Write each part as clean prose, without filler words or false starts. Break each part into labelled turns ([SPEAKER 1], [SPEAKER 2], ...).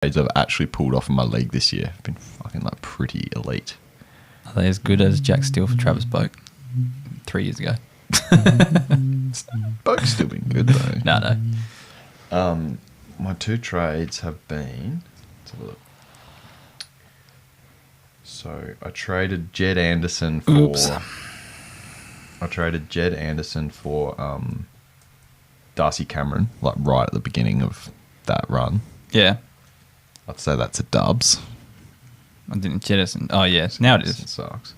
[SPEAKER 1] I've actually pulled off in my league this year have been fucking like pretty elite.
[SPEAKER 2] Are they as good as Jack Steele for Travis Boak 3 years ago?
[SPEAKER 1] Boak's still been good though.
[SPEAKER 2] No.
[SPEAKER 1] My 2 trades have been. Let's have a look. So I traded Jed Anderson for.
[SPEAKER 2] Oops.
[SPEAKER 1] I traded Jed Anderson for Darcy Cameron, like right at the beginning of that run.
[SPEAKER 2] Yeah.
[SPEAKER 1] I'd say that's a dubs.
[SPEAKER 2] I didn't jettison. Oh, yeah. Now it is.
[SPEAKER 1] It sucks.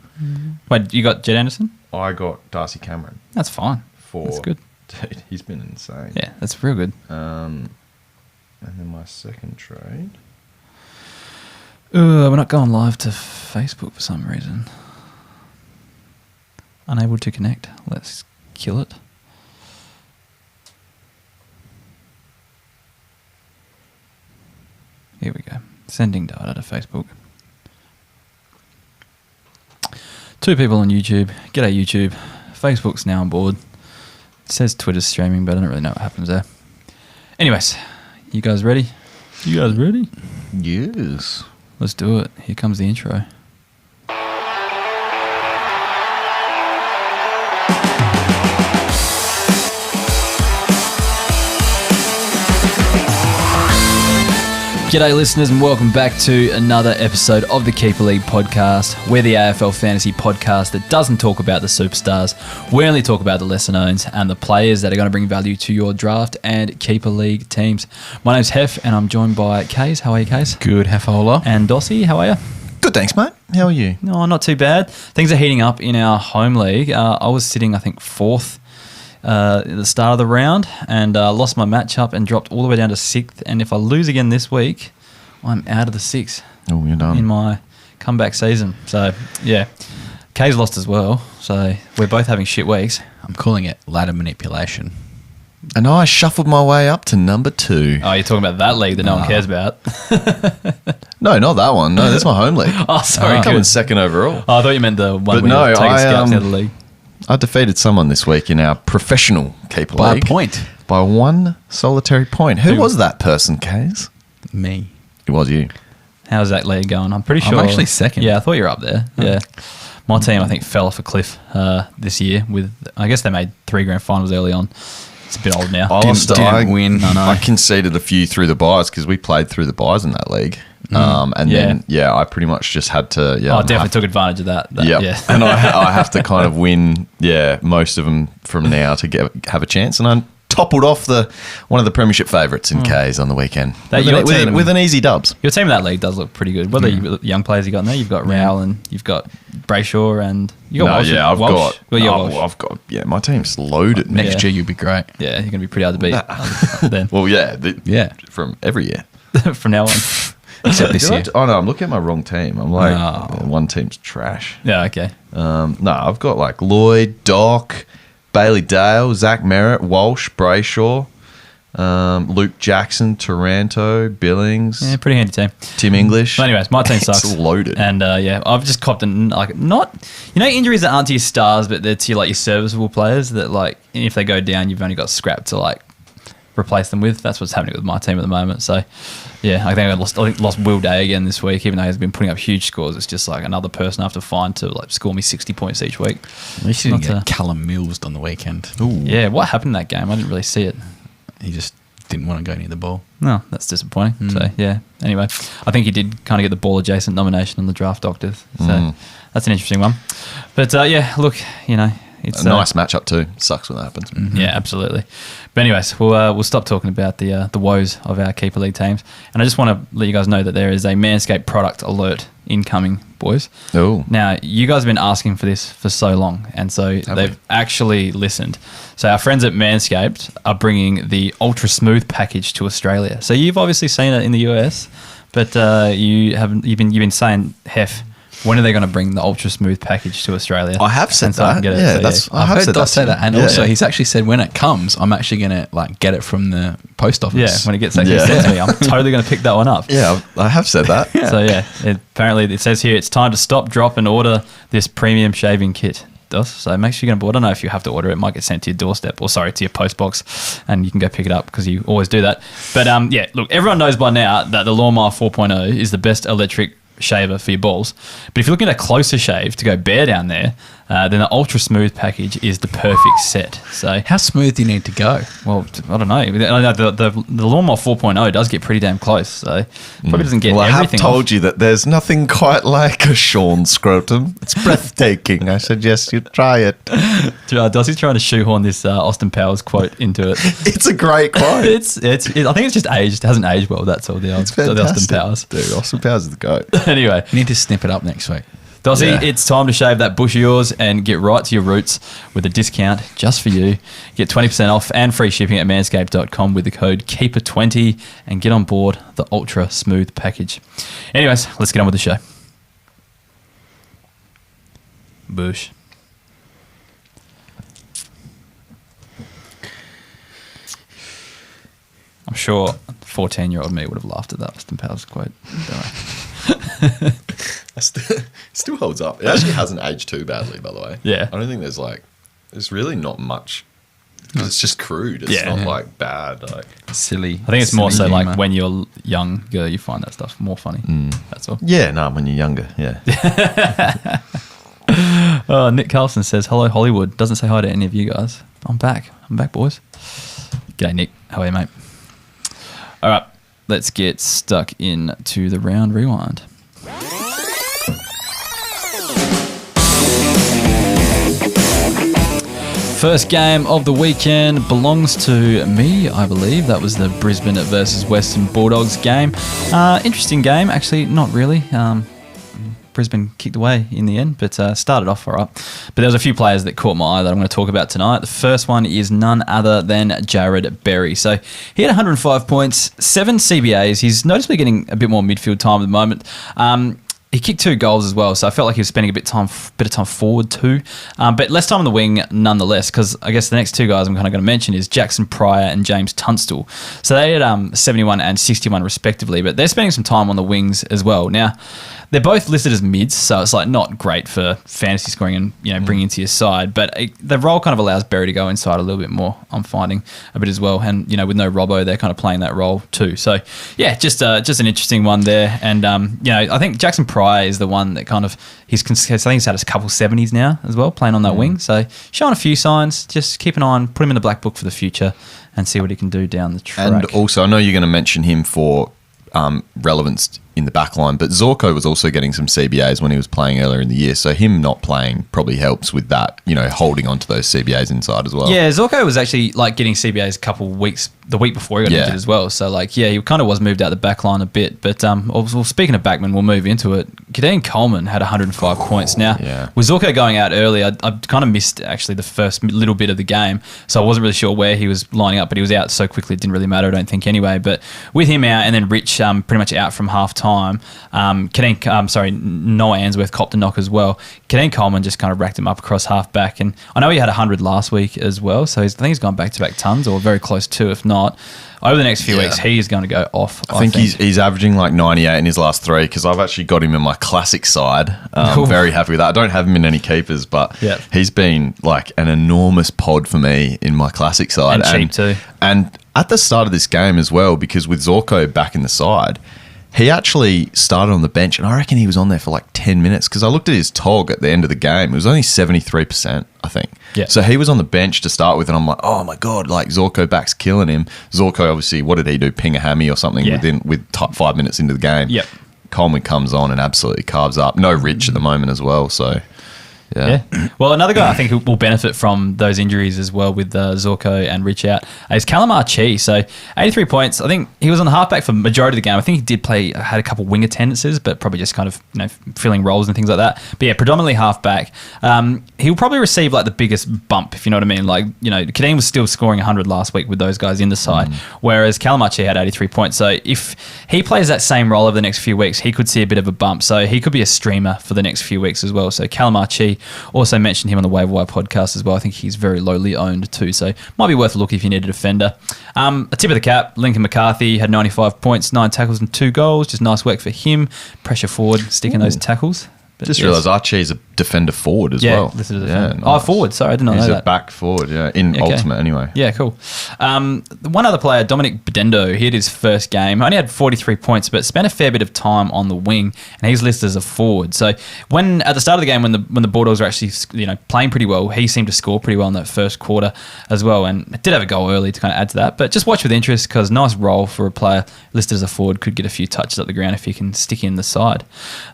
[SPEAKER 2] Wait, you got Jed Anderson?
[SPEAKER 1] I got Darcy Cameron.
[SPEAKER 2] That's fine.
[SPEAKER 1] For,
[SPEAKER 2] that's good.
[SPEAKER 1] Dude, he's been insane.
[SPEAKER 2] Yeah, that's real good.
[SPEAKER 1] And then my second trade.
[SPEAKER 2] We're not going live to Facebook for some reason. Unable to connect. Let's kill it. Here we go. Sending data to Facebook. 2 people on YouTube. G'day YouTube. Facebook's now on board. It says Twitter's streaming, but I don't really know what happens there. Anyways, you guys ready? You guys ready?
[SPEAKER 1] Yes.
[SPEAKER 2] Let's do it. Here comes the intro. G'day listeners and welcome back to another episode of the Keeper League podcast. We're the AFL fantasy podcast that doesn't talk about the superstars. We only talk about the lesser knowns and the players that are going to bring value to your draft and Keeper League teams. My name's Hef and I'm joined by Kays. How are you, Kays?
[SPEAKER 3] Good, Hefola.
[SPEAKER 2] And Dossie, how are you?
[SPEAKER 1] Good, thanks, mate. How are you?
[SPEAKER 2] No, not too bad. Things are heating up in our home league. I was sitting, I think, 4th at the start of the round and lost my matchup and dropped all the way down to 6th. And if I lose again this week, I'm out of the 6
[SPEAKER 1] Oh, you're done.
[SPEAKER 2] in my comeback season. So, yeah. Kay's lost as well. So, we're both having shit weeks.
[SPEAKER 3] I'm calling it ladder manipulation.
[SPEAKER 1] And I shuffled my way up to number 2.
[SPEAKER 2] Oh, you're talking about that league that no one cares about.
[SPEAKER 1] No, not that one. No, that's my home league.
[SPEAKER 2] Oh, sorry.
[SPEAKER 1] I'm coming
[SPEAKER 2] Good.
[SPEAKER 1] second overall.
[SPEAKER 2] Oh, I thought you meant the one
[SPEAKER 1] But
[SPEAKER 2] where
[SPEAKER 1] no,
[SPEAKER 2] you're taking
[SPEAKER 1] I,
[SPEAKER 2] scouts out of the league.
[SPEAKER 1] I defeated someone this week in our professional Keeper
[SPEAKER 3] By
[SPEAKER 1] League.
[SPEAKER 3] a point.
[SPEAKER 1] By 1 solitary point. Who was that person, Kays?
[SPEAKER 3] Me.
[SPEAKER 1] It was you.
[SPEAKER 2] How's that league going? I'm pretty
[SPEAKER 3] I'm
[SPEAKER 2] sure.
[SPEAKER 3] actually second.
[SPEAKER 2] Yeah, I thought you were up there. Yeah. My team, I think, fell off a cliff this year with, I guess they made 3 grand finals early on. It's a bit old now.
[SPEAKER 3] Didn't win.
[SPEAKER 1] I conceded a few through the buys because we played through the buys in that league. Then I pretty much just had to. Yeah,
[SPEAKER 2] I definitely took advantage of that. Yeah.
[SPEAKER 1] And I have to kind of win. Yeah, most of them from now to have a chance. And I toppled off one of the premiership favourites in K's on the weekend with an easy dubs.
[SPEAKER 2] Your team in that league does look pretty good. What are the young players you got in there? You've got Rowell and you've got Brayshaw and you got Walsh.
[SPEAKER 1] Yeah,
[SPEAKER 2] Walsh.
[SPEAKER 1] I've got. Yeah, my team's loaded.
[SPEAKER 3] Next year you'll be great.
[SPEAKER 2] Yeah, you're going to be pretty hard to beat. Then.
[SPEAKER 1] Well, yeah, from every year
[SPEAKER 2] from now on.
[SPEAKER 3] Except this year.
[SPEAKER 1] Oh no, I'm looking at my wrong team. I'm like, one team's trash.
[SPEAKER 2] Yeah, okay.
[SPEAKER 1] No, I've got like Lloyd, Doc, Bailey Dale, Zach Merritt, Walsh, Brayshaw, Luke Jackson, Taranto, Billings.
[SPEAKER 2] Yeah, pretty handy team.
[SPEAKER 1] Tim English.
[SPEAKER 2] But anyways, my team sucks.
[SPEAKER 1] It's loaded.
[SPEAKER 2] And I've just copped injuries that aren't to your stars, but they're to your serviceable players that if they go down, you've only got scrap to replace them with. That's what's happening with my team at the moment. So yeah, I think I lost Will Day again this week, even though he's been putting up huge scores. It's just another person I have to find to score me 60 points each week.
[SPEAKER 3] At least you didn't get Callum Mills on the weekend.
[SPEAKER 1] Ooh.
[SPEAKER 2] Yeah, what happened in that game? I didn't really see it.
[SPEAKER 3] He just didn't want to go near the ball.
[SPEAKER 2] No, that's disappointing. So yeah, anyway, I think he did kind of get the ball adjacent nomination on the draft doctors. So that's an interesting one. But yeah, look, it's
[SPEAKER 1] a nice matchup too. Sucks when that happens.
[SPEAKER 2] Mm-hmm. Yeah, absolutely. But anyways, we'll stop talking about the woes of our Keeper League teams. And I just want to let you guys know that there is a MANSCAPED product alert incoming, boys.
[SPEAKER 1] Oh.
[SPEAKER 2] Now, you guys have been asking for this for so long, and so they've actually listened. So our friends at MANSCAPED are bringing the Ultra Smooth package to Australia. So you've obviously seen it in the US, but you've been saying, Hef, when are they going to bring the Ultra Smooth package to Australia?
[SPEAKER 1] I have said that.
[SPEAKER 3] I've heard Doss say that. And also, he's actually said when it comes, I'm actually going to get it from the post office.
[SPEAKER 2] Yeah, when it gets actually sent to me, I'm totally going to pick that one up.
[SPEAKER 1] Yeah, I have said that.
[SPEAKER 2] So yeah, apparently it says here, it's time to stop, drop and order this premium shaving kit. Dos. So make sure you're going to board. I don't know if you have to order it. It might get sent to your doorstep to your post box, and you can go pick it up because you always do that. But yeah, look, everyone knows by now that the Lawnmower 4.0 is the best electric shaver for your balls. But if you're looking at a closer shave to go bare down there, then the Ultra Smooth package is the perfect set. So
[SPEAKER 3] how smooth do you need to go?
[SPEAKER 2] Well, I don't know. I know the Lawnmower 4.0 does get pretty damn close, so probably doesn't get everything.
[SPEAKER 1] I have told you that there's nothing quite like a Sean scrotum. It's breathtaking. I suggest you try it.
[SPEAKER 2] Dossie's trying to shoehorn this Austin Powers quote into it.
[SPEAKER 1] It's a great quote.
[SPEAKER 2] I think it's just aged. It hasn't aged well. That's all. The Austin Powers.
[SPEAKER 1] Dude, Austin Powers is the goat.
[SPEAKER 2] Anyway,
[SPEAKER 3] you need to snip it up next week.
[SPEAKER 2] Dossie, It's time to shave that bush of yours and get right to your roots with a discount just for you. Get 20% off and free shipping at manscaped.com with the code KEEPER20 and get on board the Ultra Smooth package. Anyways, let's get on with the show. Bush. I'm sure 14-year-old me would have laughed at that Austin Powers quote.
[SPEAKER 1] Still holds up. It actually hasn't aged too badly, by the way.
[SPEAKER 2] Yeah.
[SPEAKER 1] I don't think there's really not much. Because it's just crude. It's not like bad. Like
[SPEAKER 3] silly.
[SPEAKER 2] I think it's more so like when you're younger, you find that stuff more funny. That's all.
[SPEAKER 1] Yeah, no, when you're younger, yeah.
[SPEAKER 2] Nick Carlson says, hello, Hollywood. Doesn't say hi to any of you guys. I'm back, boys. G'day, Nick. How are you, mate? All right, let's get stuck into the round rewind. First game of the weekend belongs to me, I believe. That was the Brisbane versus Western Bulldogs game. Interesting game, actually, not really. Brisbane kicked away in the end, but started off all right. But there was a few players that caught my eye that I'm going to talk about tonight. The first one is none other than Jared Berry. So he had 105 points, 7 CBAs. He's noticeably getting a bit more midfield time at the moment. He kicked 2 goals as well, so I felt like he was spending a bit of time forward too. But less time on the wing nonetheless, because I guess the next 2 guys I'm kind of going to mention is Jackson Pryor and James Tunstall. So they had 71 and 61 respectively, but they're spending some time on the wings as well. Now, they're both listed as mids, so it's like not great for fantasy scoring and bringing into your side. But the role kind of allows Berry to go inside a little bit more. I'm finding a bit as well, and with no Robbo, they're kind of playing that role too. So yeah, just an interesting one there. And I think Jackson Pryor is the one that kind of I think he's had a couple 70s now as well, playing on that wing. So showing a few signs. Just keep an eye on, put him in the black book for the future, and see what he can do down the track.
[SPEAKER 1] And also, I know you're going to mention him for relevance in the back line, but Zorko was also getting some CBAs when he was playing earlier in the year, so him not playing probably helps with that, holding on to those CBAs inside as well.
[SPEAKER 2] Yeah, Zorko was actually like getting CBAs a couple of weeks, the week before he got injured as well, so he kind of was moved out the back line a bit, but speaking of backmen, we'll move into it. Keidean Coleman had 105 points. Now, with Zorko going out early, I kind of missed actually the first little bit of the game, so I wasn't really sure where he was lining up, but he was out so quickly it didn't really matter, I don't think anyway, but with him out and then Rich pretty much out from half time, Noah Answorth copped a knock as well. Keidean Coleman just kind of racked him up across half back, and I know he had 100 last week as well, so I think he's gone back-to-back tons or very close to, if not. Over the next few weeks, he is going to go off.
[SPEAKER 1] I think he's averaging like 98 in his last 3 because I've actually got him in my classic side. I'm very happy with that. I don't have him in any keepers, but he's been like an enormous pod for me in my classic side.
[SPEAKER 2] And cheap too.
[SPEAKER 1] And at the start of this game as well, because with Zorko back in the side, he actually started on the bench, and I reckon he was on there for like 10 minutes because I looked at his TOG at the end of the game. It was only 73%, I think.
[SPEAKER 2] Yeah.
[SPEAKER 1] So he was on the bench to start with, and I'm like, oh my God, like Zorko back's killing him. Zorko, obviously, what did he do? Ping a hammy or something with 5 minutes into the game.
[SPEAKER 2] Yep.
[SPEAKER 1] Coleman comes on and absolutely carves up. No Rich at the moment as well, so... Yeah.
[SPEAKER 2] Well, another guy I think who will benefit from those injuries as well with Zorko and Rich out is Calamar Chi. So 83 points. I think he was on the halfback for the majority of the game. I think he did had a couple wing attendances, but probably just kind of filling roles and things like that. But yeah, predominantly halfback. He'll probably receive like the biggest bump, if you know what I mean. Like, Keidean was still scoring 100 last week with those guys in the side, whereas Calamar Chi had 83 points. So if he plays that same role over the next few weeks, he could see a bit of a bump. So he could be a streamer for the next few weeks as well. So Calamar Chi. Also mentioned him on the Waiver Wire podcast as well. I think he's very lowly owned too, so might be worth a look if you need a defender. A tip of the cap, Lincoln McCarthy had 95 points, 9 tackles and 2 goals. Just nice work for him. Pressure forward, sticking those tackles.
[SPEAKER 1] Just realised Archie's a defender forward as
[SPEAKER 2] Yeah,
[SPEAKER 1] well.
[SPEAKER 2] listed as a defender. Oh, forward. Sorry, I did not know that.
[SPEAKER 1] He's a back forward, in Ultimate anyway.
[SPEAKER 2] Yeah, cool. One other player, Dominic Bedendo, he had his first game. Only had 43 points, but spent a fair bit of time on the wing, and he's listed as a forward. So when at the start of the game, when the Bulldogs were actually playing pretty well, he seemed to score pretty well in that first quarter as well, and did have a goal early to kind of add to that. But just watch with interest because nice role for a player listed as a forward, could get a few touches up the ground if he can stick in the side.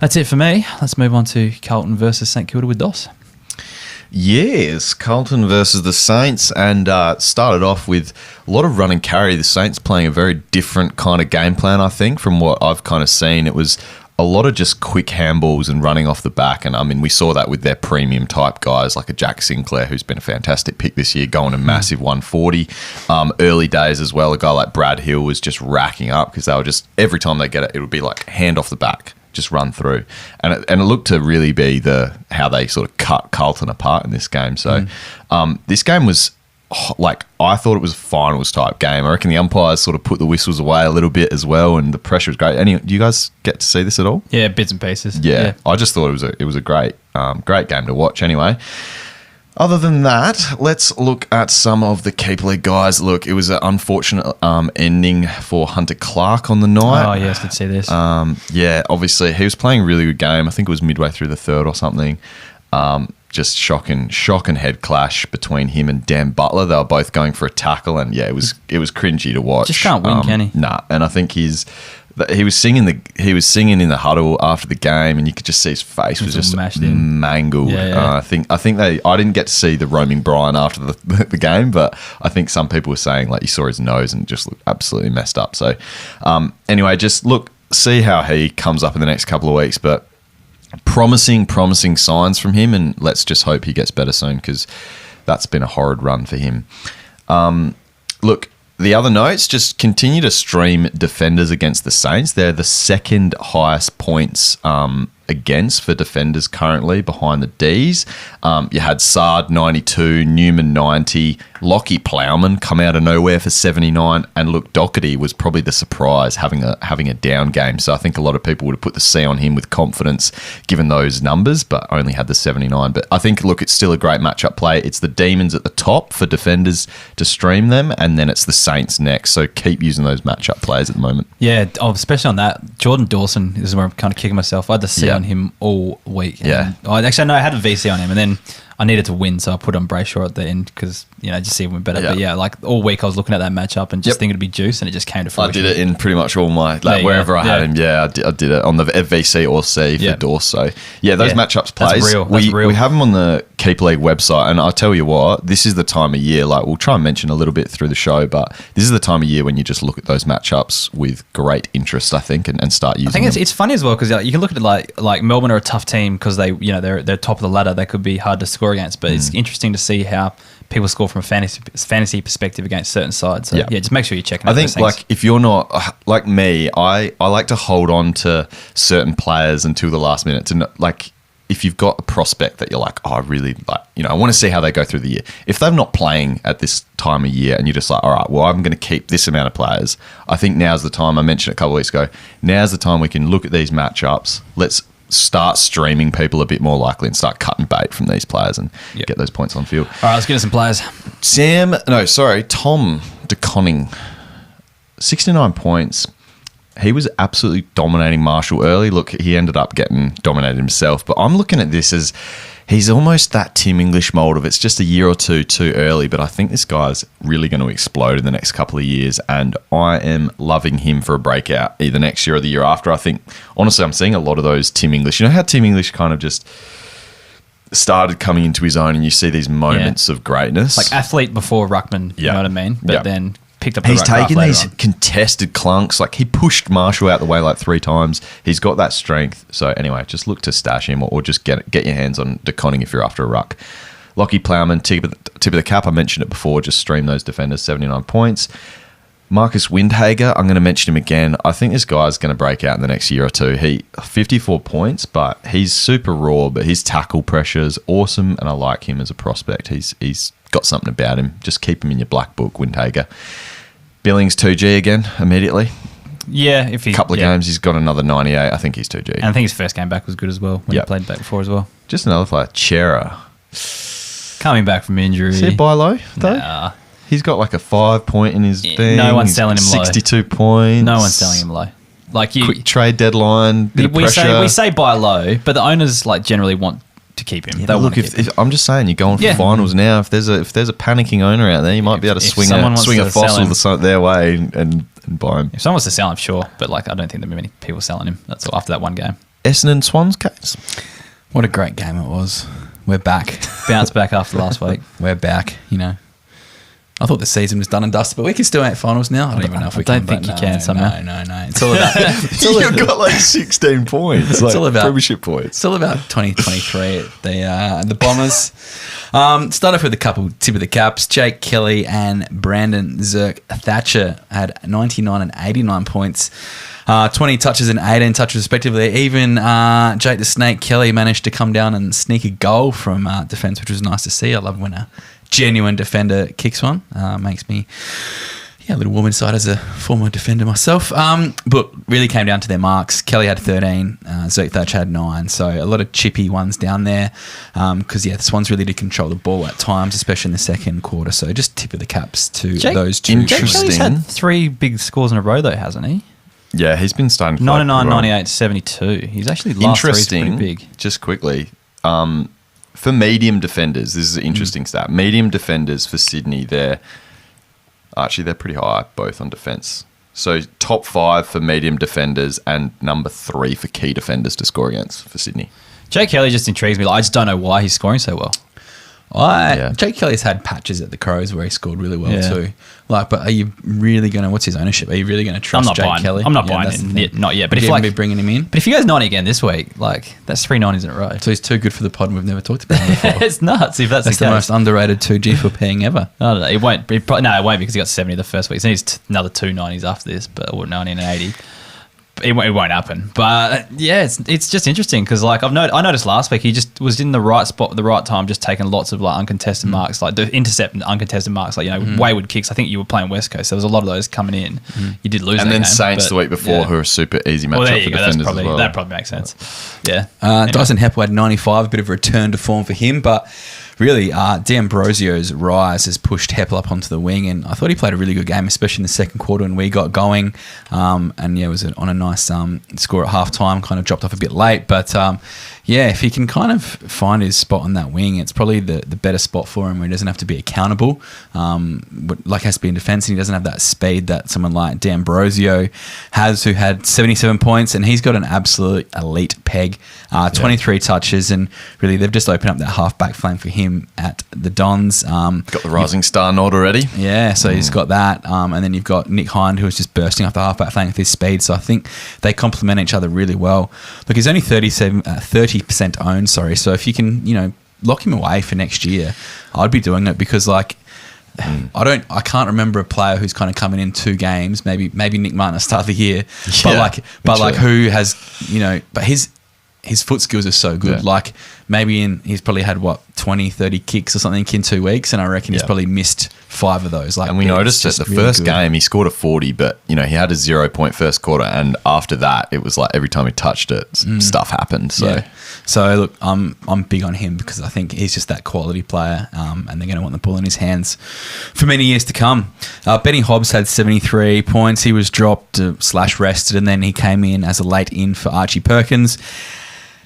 [SPEAKER 2] That's it for me. Let's move on to Carlton versus St Kilda with Dos.
[SPEAKER 1] Yes, Carlton versus the Saints, and started off with a lot of run and carry. The Saints playing a very different kind of game plan, I think, from what I've kind of seen. It was a lot of just quick handballs and running off the back, and I mean, we saw that with their premium type guys like a Jack Sinclair, who's been a fantastic pick this year, going a massive 140. Early days as well, a guy like Brad Hill was just racking up because they were just, every time they get it, it would be like hand off the back, just run through, and it looked to really be how they sort of cut Carlton apart in this game. So this game was like, I thought it was a finals type game. I reckon the umpires sort of put the whistles away a little bit as well, and the pressure was great. Do you guys get to see this at all?
[SPEAKER 2] Yeah, bits and pieces.
[SPEAKER 1] Yeah. I just thought it was a great game to watch. Anyway, other than that, let's look at some of the keeper league guys. Look, it was an unfortunate ending for Hunter Clark on the night.
[SPEAKER 2] Oh, yes, did see this.
[SPEAKER 1] Yeah, obviously, he was playing a really good game. I think it was midway through the third or something. Just shocking head clash between him and Dan Butler. They were both going for a tackle, and yeah, it was cringy to watch.
[SPEAKER 2] Just can't win, can he?
[SPEAKER 1] Nah, and I think he was singing in the huddle after the game, and you could just see his face was just mangled.
[SPEAKER 2] Yeah.
[SPEAKER 1] I think I didn't get to see the roaming Brian after the game, but I think some people were saying like you saw his nose and it just looked absolutely messed up. So anyway, just see how he comes up in the next couple of weeks, but promising signs from him, and let's just hope he gets better soon because that's been a horrid run for him. Look, the other notes, just continue to stream defenders against the Saints. They're the second highest points against for defenders currently behind the Ds. You had Sard 92, Newman 90, Lockie Plowman come out of nowhere for 79, and look, Doherty was probably the surprise having a down game. So I think a lot of people would have put the C on him with confidence given those numbers, but only had the 79. But I think, look, it's still a great matchup play. It's the Demons at the top for defenders to stream them, and then it's the Saints next. So keep using those matchup plays at the moment.
[SPEAKER 2] Yeah, especially on that. Jordan Dawson is where I'm kind of kicking myself. I had the C on him all week.
[SPEAKER 1] Yeah.
[SPEAKER 2] I had a VC on him, and then I needed to win, so I put on Brayshaw at the end because, just see him better. Yeah. But yeah, like all week I was looking at that matchup and just thinking it'd be juice, and it just came to fruition.
[SPEAKER 1] I did it in pretty much all my, wherever I had him. Yeah, I did it on the VC or C for Dawes. So yeah, those matchups plays.
[SPEAKER 2] That's real.
[SPEAKER 1] We have them on the Keeper League website, and I'll tell you what, this is the time of year, like we'll try and mention a little bit through the show, but this is the time of year when you just look at those matchups with great interest, I think, and start using them.
[SPEAKER 2] I think it's funny as well because you can look at it like Melbourne are a tough team because they're top of the ladder. They could be hard to score against, but it's interesting to see how people score from a fantasy perspective against certain sides. So yeah, just make sure you're checking out those things.
[SPEAKER 1] Like if you're not like me, I like to hold on to certain players until the last minute to like if you've got a prospect that you're like, oh, I really like, I want to see how they go through the year. If they're not playing at this time of year and you're just like, all right, well, I'm going to keep this amount of players, I think now's the time. I mentioned it a couple of weeks ago. Now's the time we can look at these matchups. Let's start streaming people a bit more likely and start cutting bait from these players and get those points on field.
[SPEAKER 2] All right, let's get into some players.
[SPEAKER 1] Tom De Koning, 69 points. He was absolutely dominating Marshall early. Look, he ended up getting dominated himself, but I'm looking at this as he's almost that Tim English mold of it's just a year or two too early, but I think this guy's really going to explode in the next couple of years, and I am loving him for a breakout either next year or the year after. I think, honestly, I'm seeing a lot of those Tim English. You know how Tim English kind of just started coming into his own and you see these moments of greatness?
[SPEAKER 2] Like athlete before Ruckman, you know what I mean? But then picked up the
[SPEAKER 1] he's taken these
[SPEAKER 2] on.
[SPEAKER 1] contested clunks. Like he pushed Marshall out the way like 3 times. He's got that strength. So anyway, just look to stash him or just get your hands on De Koning if you're after a ruck. Lockie Plowman, tip of the cap. I mentioned it before. Just stream those defenders, 79 points. Marcus Windhager, I'm going to mention him again. I think this guy's going to break out in the next year or two. 54 points, but he's super raw, but his tackle pressure is awesome, and I like him as a prospect. He's got something about him. Just keep him in your black book, Windhager. Billings 2G again, immediately.
[SPEAKER 2] If he
[SPEAKER 1] couple of games, he's got another 98. I think he's 2G.
[SPEAKER 2] And I think his first game back was good as well when he played back before as well.
[SPEAKER 1] Just another player, Chera.
[SPEAKER 2] Coming back from injury.
[SPEAKER 1] Is he buy low though?
[SPEAKER 2] Nah.
[SPEAKER 1] He's got like a 5 point in his thing.
[SPEAKER 2] No one's selling him low.
[SPEAKER 1] 62 points.
[SPEAKER 2] No one's selling him low. Like
[SPEAKER 1] quick trade deadline. Bit of pressure.
[SPEAKER 2] We say buy low, but the owners like generally want to keep him.
[SPEAKER 1] Yeah, look, if I'm just saying, you're going for finals now. If there's a panicking owner out there, you might be able to swing a fossil their way and buy him.
[SPEAKER 2] If someone wants to sell him, sure, but like I don't think there'll be many people selling him. That's all after that one game.
[SPEAKER 1] Essendon Swans case.
[SPEAKER 3] What a great game it was. We're back.
[SPEAKER 2] Bounce back after last week.
[SPEAKER 3] We're back. I thought the season was done and dusted, but we can still make finals now. I don't even know if we can.
[SPEAKER 2] I don't think you can somehow.
[SPEAKER 3] No. It's all about...
[SPEAKER 1] You've got like 16 points. It's all about premiership points.
[SPEAKER 3] It's all about 2023 at the Bombers. Start off with a couple tip of the caps. Jake Kelly and Brandon Zerk-Thatcher had 99 and 89 points. 20 touches and 18 touches respectively. Even Jake the Snake Kelly managed to come down and sneak a goal from defence, which was nice to see. I love when a genuine defender kicks one. Makes me a little warm inside as a former defender myself. But really came down to their marks. Kelly had 13, Zerk-Thatcher had 9. So a lot of chippy ones down there because, the Swans really did control the ball at times, especially in the second quarter. So just tip of the caps to those two.
[SPEAKER 2] Jake Kelly's had 3 big scores in a row though, hasn't he?
[SPEAKER 1] Yeah, he's been starting to
[SPEAKER 2] 99, 98, 72. He's actually last three is pretty big.
[SPEAKER 1] Just quickly, for medium defenders, this is an interesting stat. Medium defenders for Sydney, they're pretty high, both on defence. So top 5 for medium defenders and number 3 for key defenders to score against for Sydney.
[SPEAKER 2] Jake Kelly just intrigues me. I just don't know why he's scoring so well.
[SPEAKER 3] Jake Kelly's had patches at the Crows where he scored really well too. But are you really going to? What's his ownership? Are you really going to trust Jake Kelly?
[SPEAKER 2] I'm not buying it. Not yet. But if
[SPEAKER 3] be bringing him in.
[SPEAKER 2] But if he goes 90 again this week, that's 3 90s in a row.
[SPEAKER 3] So he's too good for the pod, and we've never talked about him before.
[SPEAKER 2] It's nuts. If that's the
[SPEAKER 3] most underrated 2G for paying ever.
[SPEAKER 2] I don't know. It won't. It won't because he got 70 the first week. So he needs another 2 90s after this, but 90 and 80. It won't happen, but it's just interesting because I noticed last week he just was in the right spot at the right time, just taking lots of uncontested marks, like the intercept and uncontested marks, wayward kicks. I think you were playing West Coast, so there was a lot of those coming in. You did lose,
[SPEAKER 1] and
[SPEAKER 2] that
[SPEAKER 1] then
[SPEAKER 2] game,
[SPEAKER 1] Saints the week before, who are a super easy matchup for defenders as well.
[SPEAKER 2] That probably makes sense. Yeah,
[SPEAKER 3] Dyson Heppel had 95, a bit of a return to form for him, but. Really, D'Ambrosio's rise has pushed Heppel up onto the wing, and I thought he played a really good game, especially in the second quarter when we got going. It was on a nice score at halftime, kind of dropped off a bit late. But, if he can kind of find his spot on that wing, it's probably the better spot for him where he doesn't have to be accountable, has to be in defence, and he doesn't have that speed that someone like D'Ambrosio has, who had 77 points, and he's got an absolute elite peg, 23 touches, and really they've just opened up that half-back flank for him at the Dons.
[SPEAKER 1] Got the rising star nod already.
[SPEAKER 3] Yeah, so he's got that. And then you've got Nick Hind, who is just bursting off the halfback flank with his speed. So I think they complement each other really well. Look, he's only 30% owned, so if you can, lock him away for next year, I'd be doing it because I can't remember a player who's kind of coming in 2 games, maybe Nick Martin at the start of the year, but who has, but his foot skills are so good. He's probably had 20, 30 kicks or something in 2 weeks, and I reckon he's probably missed 5 of those.
[SPEAKER 1] And we noticed that the first game he scored a 40, but he had a 0-point first quarter, and after that it was like every time he touched it, stuff happened.
[SPEAKER 3] So look, I'm big on him because I think he's just that quality player, and they're going to want the ball in his hands for many years to come. Benny Hobbs had 73 points. He was dropped / rested, and then he came in as a late in for Archie Perkins.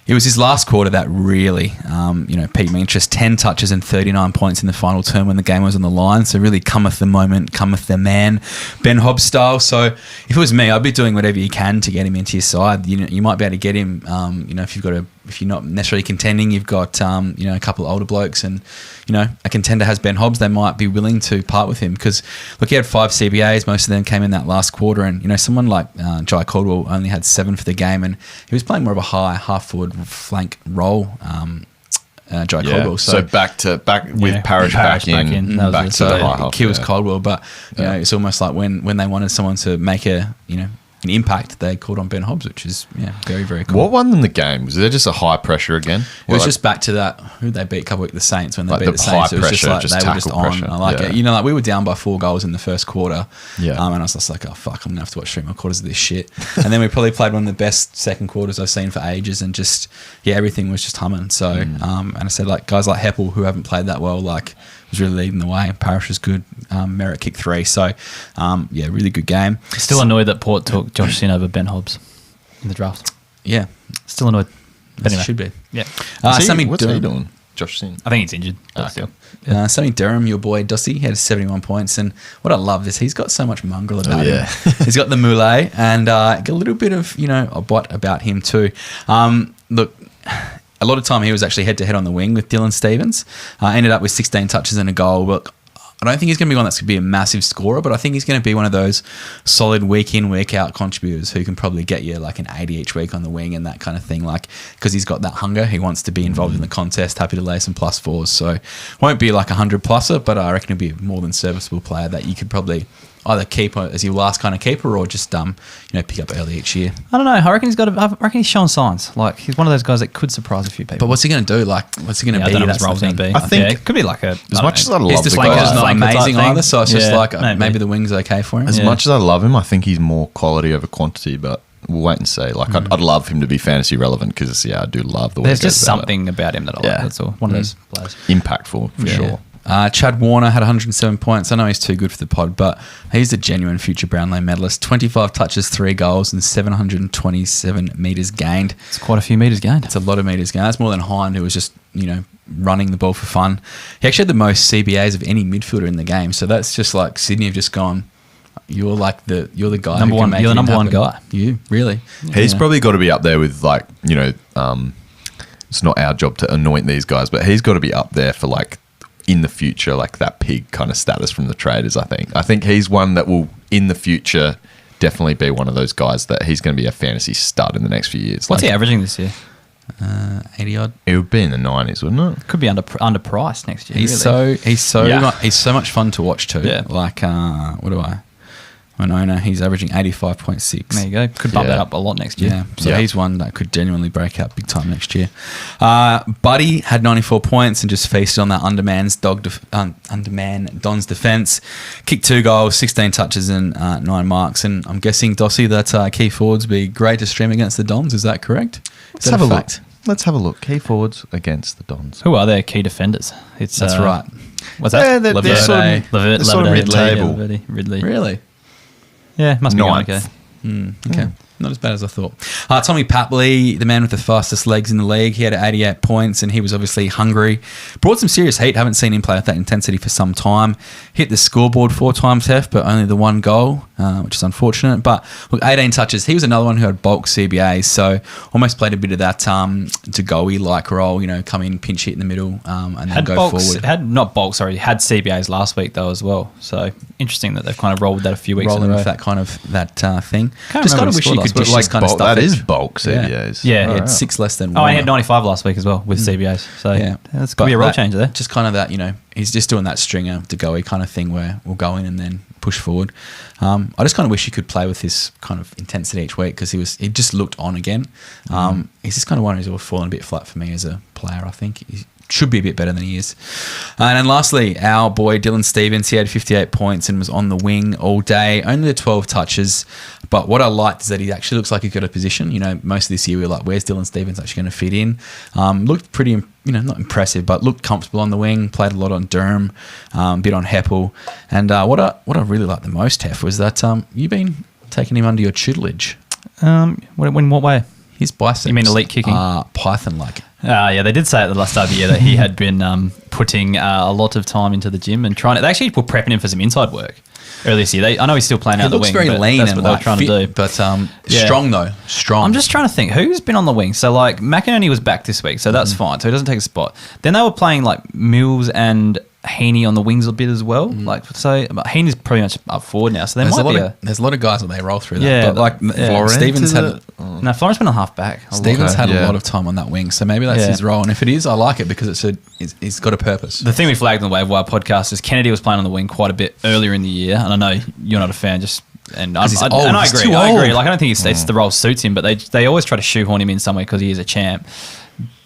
[SPEAKER 3] It was his last quarter that really, piqued my interest. 10 touches and 39 points in the final term when the game was on the line. So really cometh the moment, cometh the man, Ben Hobbs style. So if it was me, I'd be doing whatever you can to get him into your side. You might be able to get him, if you're not necessarily contending, you've got, a couple of older blokes and, a contender has Ben Hobbs, they might be willing to part with him because, look, he had 5 CBAs. Most of them came in that last quarter. And, someone like Jai Caldwell only had 7 for the game and he was playing more of a high half-forward flank role, Jai Caldwell.
[SPEAKER 1] So back with Parrish back in.
[SPEAKER 3] Back to the high half. Kills Caldwell, but, it's almost like when they wanted someone to make a, in impact, they called on Ben Hobbs, which is very, very cool.
[SPEAKER 1] What won them the game? Was there just a high pressure again?
[SPEAKER 3] It was just back to that. Who they beat a couple of the Saints when they
[SPEAKER 1] Like
[SPEAKER 3] beat
[SPEAKER 1] the
[SPEAKER 3] the Saints.
[SPEAKER 1] high
[SPEAKER 3] It was just
[SPEAKER 1] pressure,
[SPEAKER 3] like
[SPEAKER 1] just
[SPEAKER 3] they were just
[SPEAKER 1] tackle
[SPEAKER 3] on.
[SPEAKER 1] pressure.
[SPEAKER 3] I like
[SPEAKER 1] Yeah.
[SPEAKER 3] it. You know, like we were down by 4 goals in the first quarter.
[SPEAKER 1] Yeah.
[SPEAKER 3] And I was just like, oh fuck, I'm gonna have to watch 3 more quarters of this shit. And then we probably played one of the best second quarters I've seen for ages, and just everything was just humming. So and I said, like, guys like Heppel, who haven't played that well, like, was really leading the way. Parrish was good. Merritt kicked 3. So really good game.
[SPEAKER 2] Still annoyed that Port took Josh Sin over Ben Hobbs in the draft.
[SPEAKER 3] Yeah.
[SPEAKER 2] Still annoyed. But
[SPEAKER 3] As it
[SPEAKER 2] anyway.
[SPEAKER 3] should be.
[SPEAKER 2] Yeah.
[SPEAKER 1] What's he
[SPEAKER 3] Durham.
[SPEAKER 1] doing? Josh Sin.
[SPEAKER 2] I think he's injured.
[SPEAKER 1] Okay.
[SPEAKER 2] But still.
[SPEAKER 3] Sammy Durham, your boy Dossie, he had 71 points, and what I love is he's got so much mongrel about him. He's got the moulet, and got a little bit of a bot about him too. Look, a lot of time he was actually head to head on the wing with Dylan Stephens. Ended up with 16 touches and a goal. But I don't think he's going to be one that's going to be a massive scorer, but I think he's going to be one of those solid week in, week out contributors who can probably get you like an 80 each week on the wing and that kind of thing. Like, because he's got that hunger, he wants to be involved in the contest, happy to lay some +4s. So won't be like a 100+er, but I reckon he'll be a more than serviceable player that you could probably either keep as your last kind of keeper or just pick up early each year.
[SPEAKER 2] I don't know. I reckon he's showing signs. Like, he's one of those guys that could surprise a few people.
[SPEAKER 3] But what's he going to do? Like, what's he going to
[SPEAKER 2] I
[SPEAKER 3] be?
[SPEAKER 2] don't know what
[SPEAKER 3] That's
[SPEAKER 2] his role's
[SPEAKER 3] the
[SPEAKER 2] going to
[SPEAKER 3] thing.
[SPEAKER 2] be.
[SPEAKER 1] I think
[SPEAKER 2] it could be like
[SPEAKER 1] as much as I love
[SPEAKER 3] His
[SPEAKER 1] the
[SPEAKER 3] display
[SPEAKER 1] guy,
[SPEAKER 3] is not
[SPEAKER 2] Flanker type
[SPEAKER 3] amazing
[SPEAKER 2] thing.
[SPEAKER 3] either, so it's just
[SPEAKER 2] Yeah,
[SPEAKER 3] like maybe the wing's okay for him.
[SPEAKER 1] as
[SPEAKER 2] Yeah.
[SPEAKER 1] much as I love him, I think he's more quality over quantity. But we'll wait and see. Like, I'd love him to be fantasy relevant because I do love the way
[SPEAKER 2] There's
[SPEAKER 1] he goes
[SPEAKER 2] just
[SPEAKER 1] about
[SPEAKER 2] something about him that I like.
[SPEAKER 1] Yeah.
[SPEAKER 2] That's all. One of those players.
[SPEAKER 1] it. Impactful for sure.
[SPEAKER 3] Chad Warner had 107 points. I know he's too good for the pod, but he's a genuine future Brownlow medalist. 25 touches, 3 goals, and 727 metres gained.
[SPEAKER 2] It's quite a few metres gained.
[SPEAKER 3] It's a lot of metres gained. That's more than Hind, who was just, running the ball for fun. He actually had the most CBAs of any midfielder in the game. So that's just like Sydney have just gone, you're the guy
[SPEAKER 2] Number
[SPEAKER 3] who
[SPEAKER 2] one-
[SPEAKER 3] can make
[SPEAKER 2] you're the
[SPEAKER 3] it
[SPEAKER 2] number one
[SPEAKER 3] happen.
[SPEAKER 2] guy.
[SPEAKER 3] You, really.
[SPEAKER 1] He's probably got to be up there with it's not our job to anoint these guys, but he's got to be up there for like in the future, like that pig kind of status from the traders. I think he's one that will in the future definitely be one of those guys that he's going to be a fantasy stud in the next few years.
[SPEAKER 2] What's he averaging this year?
[SPEAKER 3] 80 odd.
[SPEAKER 1] It would be in the 90s, wouldn't it?
[SPEAKER 2] Could be underpriced next year.
[SPEAKER 3] He's
[SPEAKER 2] really.
[SPEAKER 3] he's so much fun to watch too.
[SPEAKER 2] Yeah.
[SPEAKER 3] Like what do I? Winona, he's averaging 85.6.
[SPEAKER 2] There you go. Could bump
[SPEAKER 1] Yeah.
[SPEAKER 2] that up a lot next year.
[SPEAKER 3] Yeah, so
[SPEAKER 1] Yeah.
[SPEAKER 3] he's one that could genuinely break out big time next year. Buddy had 94 points and just feasted on that underman Don's defence. Kicked 2 goals, 16 touches and 9 marks. And I'm guessing, Dossie, that key forwards be great to stream against the Dons. Is that correct?
[SPEAKER 1] Let's have a look. Let's have a look. Key forwards against the Dons.
[SPEAKER 2] Who are their key defenders? It's
[SPEAKER 3] That's right.
[SPEAKER 2] What's
[SPEAKER 1] Yeah,
[SPEAKER 2] that?
[SPEAKER 1] they're sort of sort of mid-table.
[SPEAKER 2] Ridley.
[SPEAKER 3] Really?
[SPEAKER 2] Yeah, must be going
[SPEAKER 1] Ninth.
[SPEAKER 2] okay.
[SPEAKER 3] Okay. Not as bad as I thought. Tommy Papley, the man with the fastest legs in the league, he had 88 points and he was obviously hungry. Brought some serious heat. Haven't seen him play with that intensity for some time. Hit the scoreboard 4 times, Hef, but only the 1 goal, which is unfortunate. But look, 18 touches. He was another one who had bulk CBAs, so almost played a bit of that to-go-y-like role, come in, pinch hit in the middle, and then
[SPEAKER 2] Had
[SPEAKER 3] go
[SPEAKER 2] bulks,
[SPEAKER 3] forward.
[SPEAKER 2] had CBAs last week though as well. So interesting that they've kind of rolled with that a few weeks
[SPEAKER 3] Rolling
[SPEAKER 2] in a row.
[SPEAKER 3] with that thing.
[SPEAKER 2] Can't
[SPEAKER 3] Just
[SPEAKER 2] remember
[SPEAKER 3] kind of
[SPEAKER 2] what
[SPEAKER 3] wish
[SPEAKER 2] he
[SPEAKER 3] you
[SPEAKER 2] scored
[SPEAKER 3] could
[SPEAKER 2] last
[SPEAKER 3] dish
[SPEAKER 2] week.
[SPEAKER 3] this kind of stuff.
[SPEAKER 1] That is
[SPEAKER 3] in.
[SPEAKER 1] bulk CBAs.
[SPEAKER 2] Yeah.
[SPEAKER 3] He
[SPEAKER 1] All
[SPEAKER 3] had
[SPEAKER 1] right.
[SPEAKER 3] 6 less than
[SPEAKER 2] Oh,
[SPEAKER 3] Warner.
[SPEAKER 2] he had 95 last week as well with CBAs. So
[SPEAKER 3] Yeah.
[SPEAKER 2] that's going to be a role change there.
[SPEAKER 3] Just kind of that, he's just doing that stringer to go kind of thing where we'll go in and then push forward. I just kind of wish he could play with this kind of intensity each week because he just looked on again. He's just kind of one who's always fallen a bit flat for me as a player, I think. He should be a bit better than he is. And then lastly, our boy Dylan Stephens, he had 58 points and was on the wing all day. Only the 12 touches. But what I liked is that he actually looks like he's got a position. Most of this year we were like, where's Dylan Stephens actually going to fit in? Looked pretty, not impressive, but looked comfortable on the wing. Played a lot on Durham, a bit on Heppel. And what I really liked the most, Hef, was that you've been taking him under your tutelage.
[SPEAKER 2] In what way?
[SPEAKER 3] His biceps.
[SPEAKER 2] You mean elite kicking?
[SPEAKER 3] Python-like.
[SPEAKER 2] Yeah, they did say at the last start of the year that he had been putting a lot of time into the gym and trying to. They actually were prepping him for some inside work earlier this year. I know he's still playing out
[SPEAKER 3] He
[SPEAKER 2] the
[SPEAKER 3] looks
[SPEAKER 2] wing.
[SPEAKER 3] very
[SPEAKER 2] but
[SPEAKER 3] lean
[SPEAKER 2] that's
[SPEAKER 3] and
[SPEAKER 2] what they were trying
[SPEAKER 3] fit,
[SPEAKER 2] to do.
[SPEAKER 3] but
[SPEAKER 2] Yeah.
[SPEAKER 3] strong though. Strong.
[SPEAKER 2] I'm just trying to think who's been on the wing. So like McInerney was back this week, so that's fine. So he doesn't take a spot. Then they were playing like Mills and Heaney on the wings a bit as well. But Heaney's pretty much up forward now. So there
[SPEAKER 3] there's
[SPEAKER 2] might be
[SPEAKER 3] there's a lot of guys that they roll through that.
[SPEAKER 2] Yeah,
[SPEAKER 3] but like
[SPEAKER 2] yeah.
[SPEAKER 1] Florent
[SPEAKER 3] Stevens
[SPEAKER 1] is
[SPEAKER 3] had
[SPEAKER 1] it?
[SPEAKER 2] No, Florence been a half back.
[SPEAKER 3] Stevens had
[SPEAKER 1] yeah.
[SPEAKER 3] a lot of time on that wing, so maybe that's
[SPEAKER 2] Yeah.
[SPEAKER 3] his role. And if it is, I like it because it's got a purpose.
[SPEAKER 2] The thing we flagged on the Wave Wire podcast is Kennedy was playing on the wing quite a bit earlier in the year, and I know you're not a fan. Just and
[SPEAKER 3] 'Cause he's
[SPEAKER 2] I
[SPEAKER 3] old. He's
[SPEAKER 2] agree.
[SPEAKER 3] too
[SPEAKER 2] I agree.
[SPEAKER 3] old.
[SPEAKER 2] Like I don't think it's the role suits him, but they always try to shoehorn him in somewhere because he is a champ.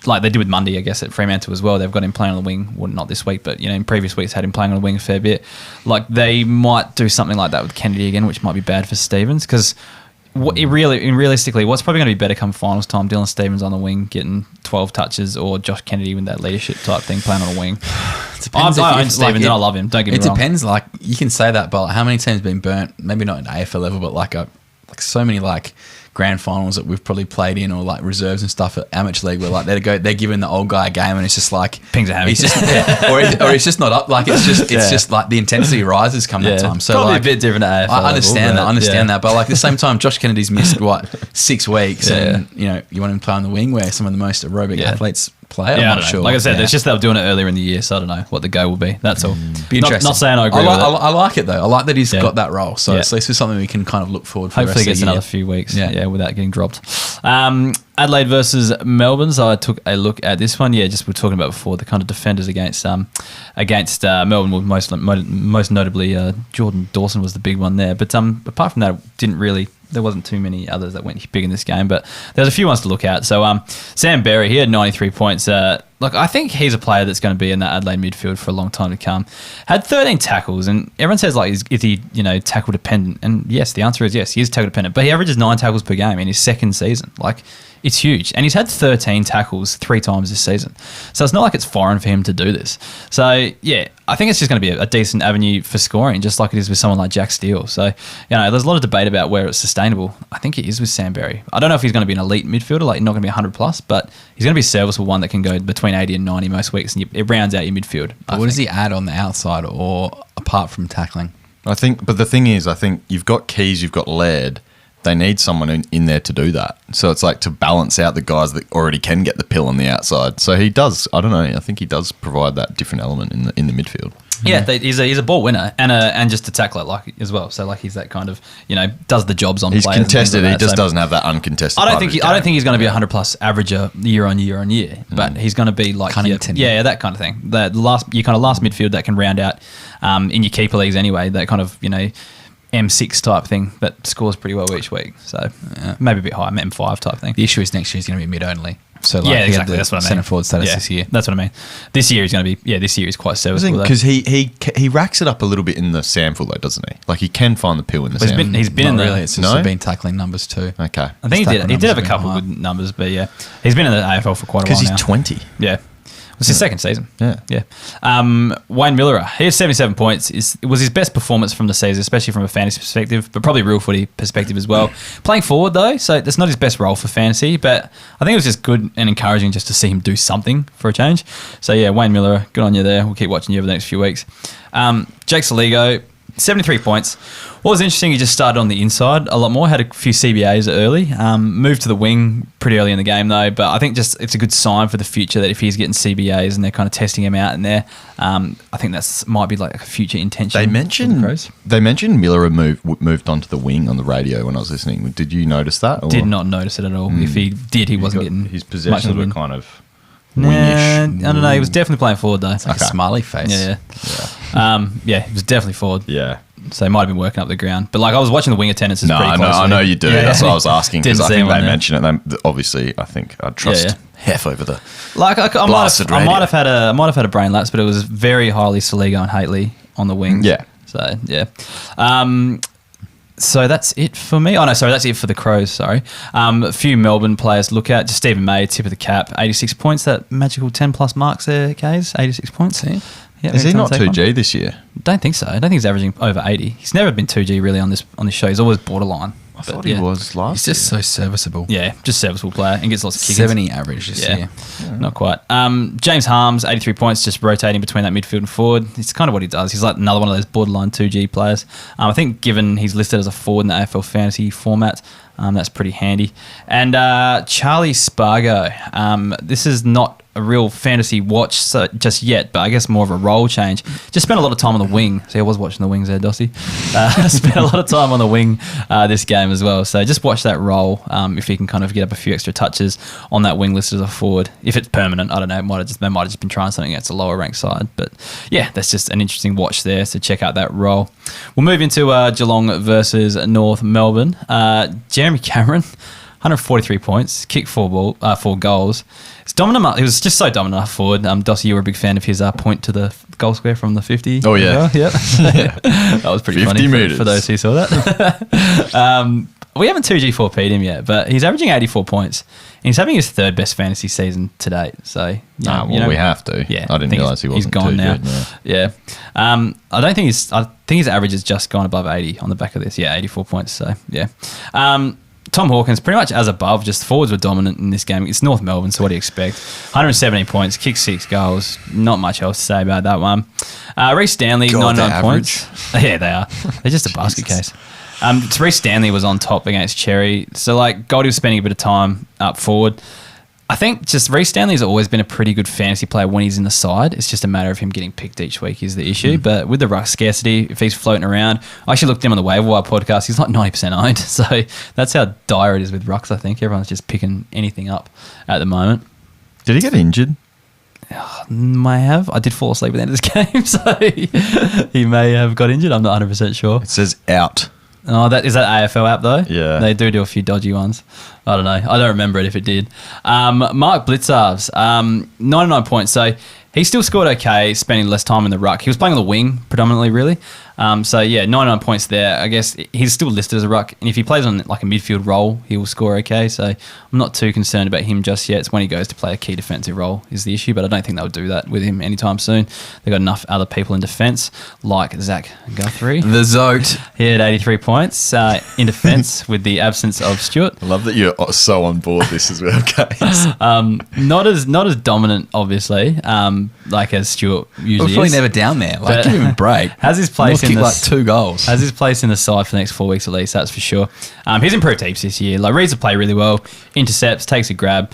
[SPEAKER 2] Like they did with Mundy, I guess, at Fremantle as well. They've got him playing on the wing. Well, not this week, but in previous weeks had him playing on the wing a fair bit. Like they might do something like that with Kennedy again, which might be bad for Stevens because realistically, what's probably going to be better come finals time? Dylan Stevens on the wing getting 12 touches, or Josh Kennedy with that leadership type thing playing on a wing.
[SPEAKER 3] Depends
[SPEAKER 2] I own Stevens and I love him. Don't get me wrong.
[SPEAKER 3] It depends. Like you can say that, but how many teams have been burnt? Maybe not at AFL level, but like so many like grand finals that we've probably played in, or like reserves and stuff at amateur league, where like they're giving the old guy a game, and it's just like
[SPEAKER 2] pings are having,
[SPEAKER 3] or it's just not up. Like it's just like the intensity rises come that time. So
[SPEAKER 2] probably
[SPEAKER 3] like
[SPEAKER 2] a bit different at AFL.
[SPEAKER 3] I understand that, but like at the same time, Josh Kennedy's missed 6 weeks, and you want him to play on the wing where some of the most aerobic athletes play. I'm not sure.
[SPEAKER 2] Like I said, it's just they were doing it earlier in the year, so I don't know what the go will be. That's all.
[SPEAKER 3] Be interesting.
[SPEAKER 2] Not saying I agree with it.
[SPEAKER 3] I like it though. I like that he's got that role. So at least it's something we can kind of look forward for.
[SPEAKER 2] Hopefully,
[SPEAKER 3] the
[SPEAKER 2] gets
[SPEAKER 3] rest of the
[SPEAKER 2] another
[SPEAKER 3] year.
[SPEAKER 2] few weeks. Yeah, without getting dropped. Adelaide versus Melbourne. So I took a look at this one. Yeah, just we were talking about before the kind of defenders against Melbourne. Well, most notably Jordan Dawson was the big one there. But apart from that, there wasn't too many others that went big in this game, but there's a few ones to look at. So Sam Berry, he had 93 points. I think he's a player that's going to be in that Adelaide midfield for a long time to come. Had 13 tackles, and everyone says is he tackle dependent? And yes, the answer is yes, he is tackle dependent. But he averages 9 tackles per game in his second season. It's huge, and he's had 13 tackles 3 times this season. So it's not like it's foreign for him to do this. So yeah, I think it's just going to be a decent avenue for scoring, just like it is with someone like Jack Steele. So there's a lot of debate about where it's sustainable. I think it is with Sam Berry. I don't know if he's going to be an elite midfielder, not going to be 100 plus, but he's going to be a serviceable one that can go between 80 and 90 most weeks, and it rounds out your midfield.
[SPEAKER 3] What does he add on the outside, or apart from tackling?
[SPEAKER 1] But the thing is, I think you've got Keys, you've got Laird. They need someone in there to do that. So it's like to balance out the guys that already can get the pill on the outside. So he does. I don't know. I think he does provide that different element in the midfield.
[SPEAKER 2] Yeah, he's a ball winner and just a tackler as well. So he's that kind of does the jobs on.
[SPEAKER 1] He's
[SPEAKER 2] players
[SPEAKER 1] contested.
[SPEAKER 2] Like
[SPEAKER 1] he just doesn't have that uncontested.
[SPEAKER 2] I don't think he's going to be a 100 plus averager year on year. But he's going to be like
[SPEAKER 3] Cunnington.
[SPEAKER 2] that kind of thing. That last midfield that can round out in your keeper leagues anyway. That kind of M6 type thing that scores pretty well each week. So maybe a bit higher, M5 type thing.
[SPEAKER 3] The issue is next year he's going to be mid only. So
[SPEAKER 2] exactly. That's what I mean.
[SPEAKER 3] Centre forward status this year.
[SPEAKER 2] That's what I mean. This year he's going to be. This year he's quite serviceable.
[SPEAKER 1] Because he racks it up a little bit in the sample though, doesn't he? He can find the pill in the sample.
[SPEAKER 2] He's been in
[SPEAKER 3] really. It's just been tackling numbers too.
[SPEAKER 1] Okay.
[SPEAKER 2] I think he did have a couple of good numbers, but he's been in the AFL for quite a while now.
[SPEAKER 1] Because he's 20.
[SPEAKER 2] Yeah. It's his second season.
[SPEAKER 1] Yeah.
[SPEAKER 2] Wayne Miller, he has 77 points. It was his best performance from the season, especially from a fantasy perspective, but probably real footy perspective as well. Playing forward, though, so that's not his best role for fantasy, but I think it was just good and encouraging just to see him do something for a change. So, Wayne Miller, good on you there. We'll keep watching you over the next few weeks. Jake Saligo, 73 points. What was interesting, he just started on the inside a lot more, had a few CBAs early, moved to the wing pretty early in the game though, but I think just it's a good sign for the future that if he's getting CBAs and they're kind of testing him out in there, I think that's might be like a future intention.
[SPEAKER 1] They mentioned Miller moved onto the wing on the radio when I was listening. Did you notice that? Or?
[SPEAKER 2] Did not notice it at all. If he did, he wasn't getting
[SPEAKER 1] his possessions were kind of
[SPEAKER 2] wingish. I don't know. He was definitely playing forward though.
[SPEAKER 3] It's like a smiley face.
[SPEAKER 2] Yeah. He was definitely forward.
[SPEAKER 1] Yeah.
[SPEAKER 2] So he might have been working up the ground. But I was watching the wing attendances pretty closely.
[SPEAKER 1] I know you do.
[SPEAKER 2] Yeah.
[SPEAKER 1] That's what I was asking, because I think they mentioned it. Obviously, I think I'd trust Hef over the
[SPEAKER 2] I might have had a brain lapse, but it was very highly Saligo and Haitley on the wings.
[SPEAKER 1] Yeah.
[SPEAKER 2] So, yeah. So that's it for me. Oh, no, sorry, that's it for the Crows, sorry. A few Melbourne players to look at. Just Stephen May, tip of the cap, 86 points. That magical 10-plus marks there, Kays, 86 points. Yeah,
[SPEAKER 1] is he not 2G this year?
[SPEAKER 2] Don't think so. I don't think he's averaging over 80. He's never been 2G really on this show. He's always borderline.
[SPEAKER 1] I thought he was last
[SPEAKER 3] year. He's just so serviceable.
[SPEAKER 2] Yeah, just serviceable player and gets lots of kickings.
[SPEAKER 3] 70 average this year.
[SPEAKER 2] Not quite. James Harms, 83 points, just rotating between that midfield and forward. It's kind of what he does. He's like another one of those borderline 2G players. I think given he's listed as a forward in the AFL fantasy format, that's pretty handy. And Charlie Spargo, this is not a real fantasy watch just yet, but I guess more of a role change. Just spent a lot of time on the wing. See, I was watching the wings there, Dossie. Spent a lot of time on the wing this game as well. So just watch that role if he can kind of get up a few extra touches on that wing list as a forward. If it's permanent, I don't know. They might have just been trying something against a lower ranked side. But yeah, that's just an interesting watch there. So check out that role. We'll move into Geelong versus North Melbourne. Jeremy Cameron, 143 points, kicked 4 goals. It's dominant. He was just so dominant up forward. Dossie, you were a big fan of his point to the goal square from the 50.
[SPEAKER 1] Oh, yeah.
[SPEAKER 2] Yep. That was pretty funny for those who saw that. We haven't 2G4P'd him yet, but he's averaging 84 points. And he's having his 3rd best fantasy season to date. So,
[SPEAKER 1] we have to.
[SPEAKER 2] Yeah,
[SPEAKER 1] I didn't realise he wasn't
[SPEAKER 2] he's gone
[SPEAKER 1] too
[SPEAKER 2] now.
[SPEAKER 1] good. No.
[SPEAKER 2] Yeah. I think his average has just gone above 80 on the back of this. Yeah, 84 points. So, yeah. Tom Hawkins, pretty much as above, just forwards were dominant in this game. It's North Melbourne, so what do you expect? 117 points, kicked 6 goals. Not much else to say about that one. Reece Stanley, 99 points. Yeah, they are. They're just a basket case. Reece Stanley was on top against Cherry. So, Goldie was spending a bit of time up forward. I think just Reece Stanley's always been a pretty good fantasy player when he's in the side. It's just a matter of him getting picked each week is the issue. But with the ruck scarcity, if he's floating around, I actually looked at him on the waiver wire podcast. He's like 90% owned. So that's how dire it is with rucks, I think. Everyone's just picking anything up at the moment.
[SPEAKER 1] Did he get injured?
[SPEAKER 2] May have. I did fall asleep at the end of this game, so he may have got injured. I'm not 100% sure.
[SPEAKER 1] It says out.
[SPEAKER 2] Oh, is that AFL app though?
[SPEAKER 1] Yeah.
[SPEAKER 2] They do a few dodgy ones. I don't know. I don't remember it if it did. Mark Blitzarves, 99 points. So he still scored okay, spending less time in the ruck. He was playing on the wing predominantly, really. 99 points there. I guess he's still listed as a ruck. And if he plays on a midfield role, he will score okay. So I'm not too concerned about him just yet. It's when he goes to play a key defensive role is the issue. But I don't think they'll do that with him anytime soon. They've got enough other people in defence, like Zach Guthrie.
[SPEAKER 3] The Zote.
[SPEAKER 2] He had 83 points in defence with the absence of Stewart.
[SPEAKER 1] I love that you're so on board this as well, guys.
[SPEAKER 2] Not as dominant, obviously, as Stewart usually
[SPEAKER 3] probably
[SPEAKER 2] is.
[SPEAKER 3] never down there. Give him a break.
[SPEAKER 2] Has his place in
[SPEAKER 3] kicked 2 goals.
[SPEAKER 2] Has his place in the side for the next 4 weeks at least, that's for sure. He's improved heaps this year. Reads the play really well, intercepts, takes a grab,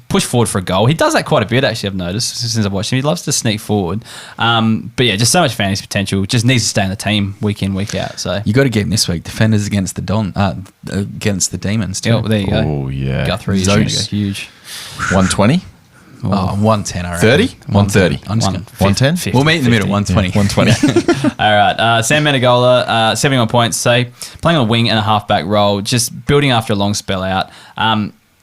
[SPEAKER 2] push forward for a goal. He does that quite a bit, actually, I've noticed since I've watched him. He loves to sneak forward. But yeah, just so much fantasy potential. Just needs to stay in the team week in, week out. So
[SPEAKER 3] you got to get him this week. Defenders against the against the Demons too.
[SPEAKER 2] Yeah, well, there you go.
[SPEAKER 1] Oh yeah,
[SPEAKER 2] Guthrie is going to go huge.
[SPEAKER 1] 120.
[SPEAKER 3] 110, I reckon.
[SPEAKER 1] 30? 130.
[SPEAKER 3] I'm just going
[SPEAKER 1] 110?
[SPEAKER 3] We'll meet in the middle, 120.
[SPEAKER 1] 120.
[SPEAKER 2] All right. Sam Menegola, 71 points. So playing on a wing and a halfback role, just building after a long spell out.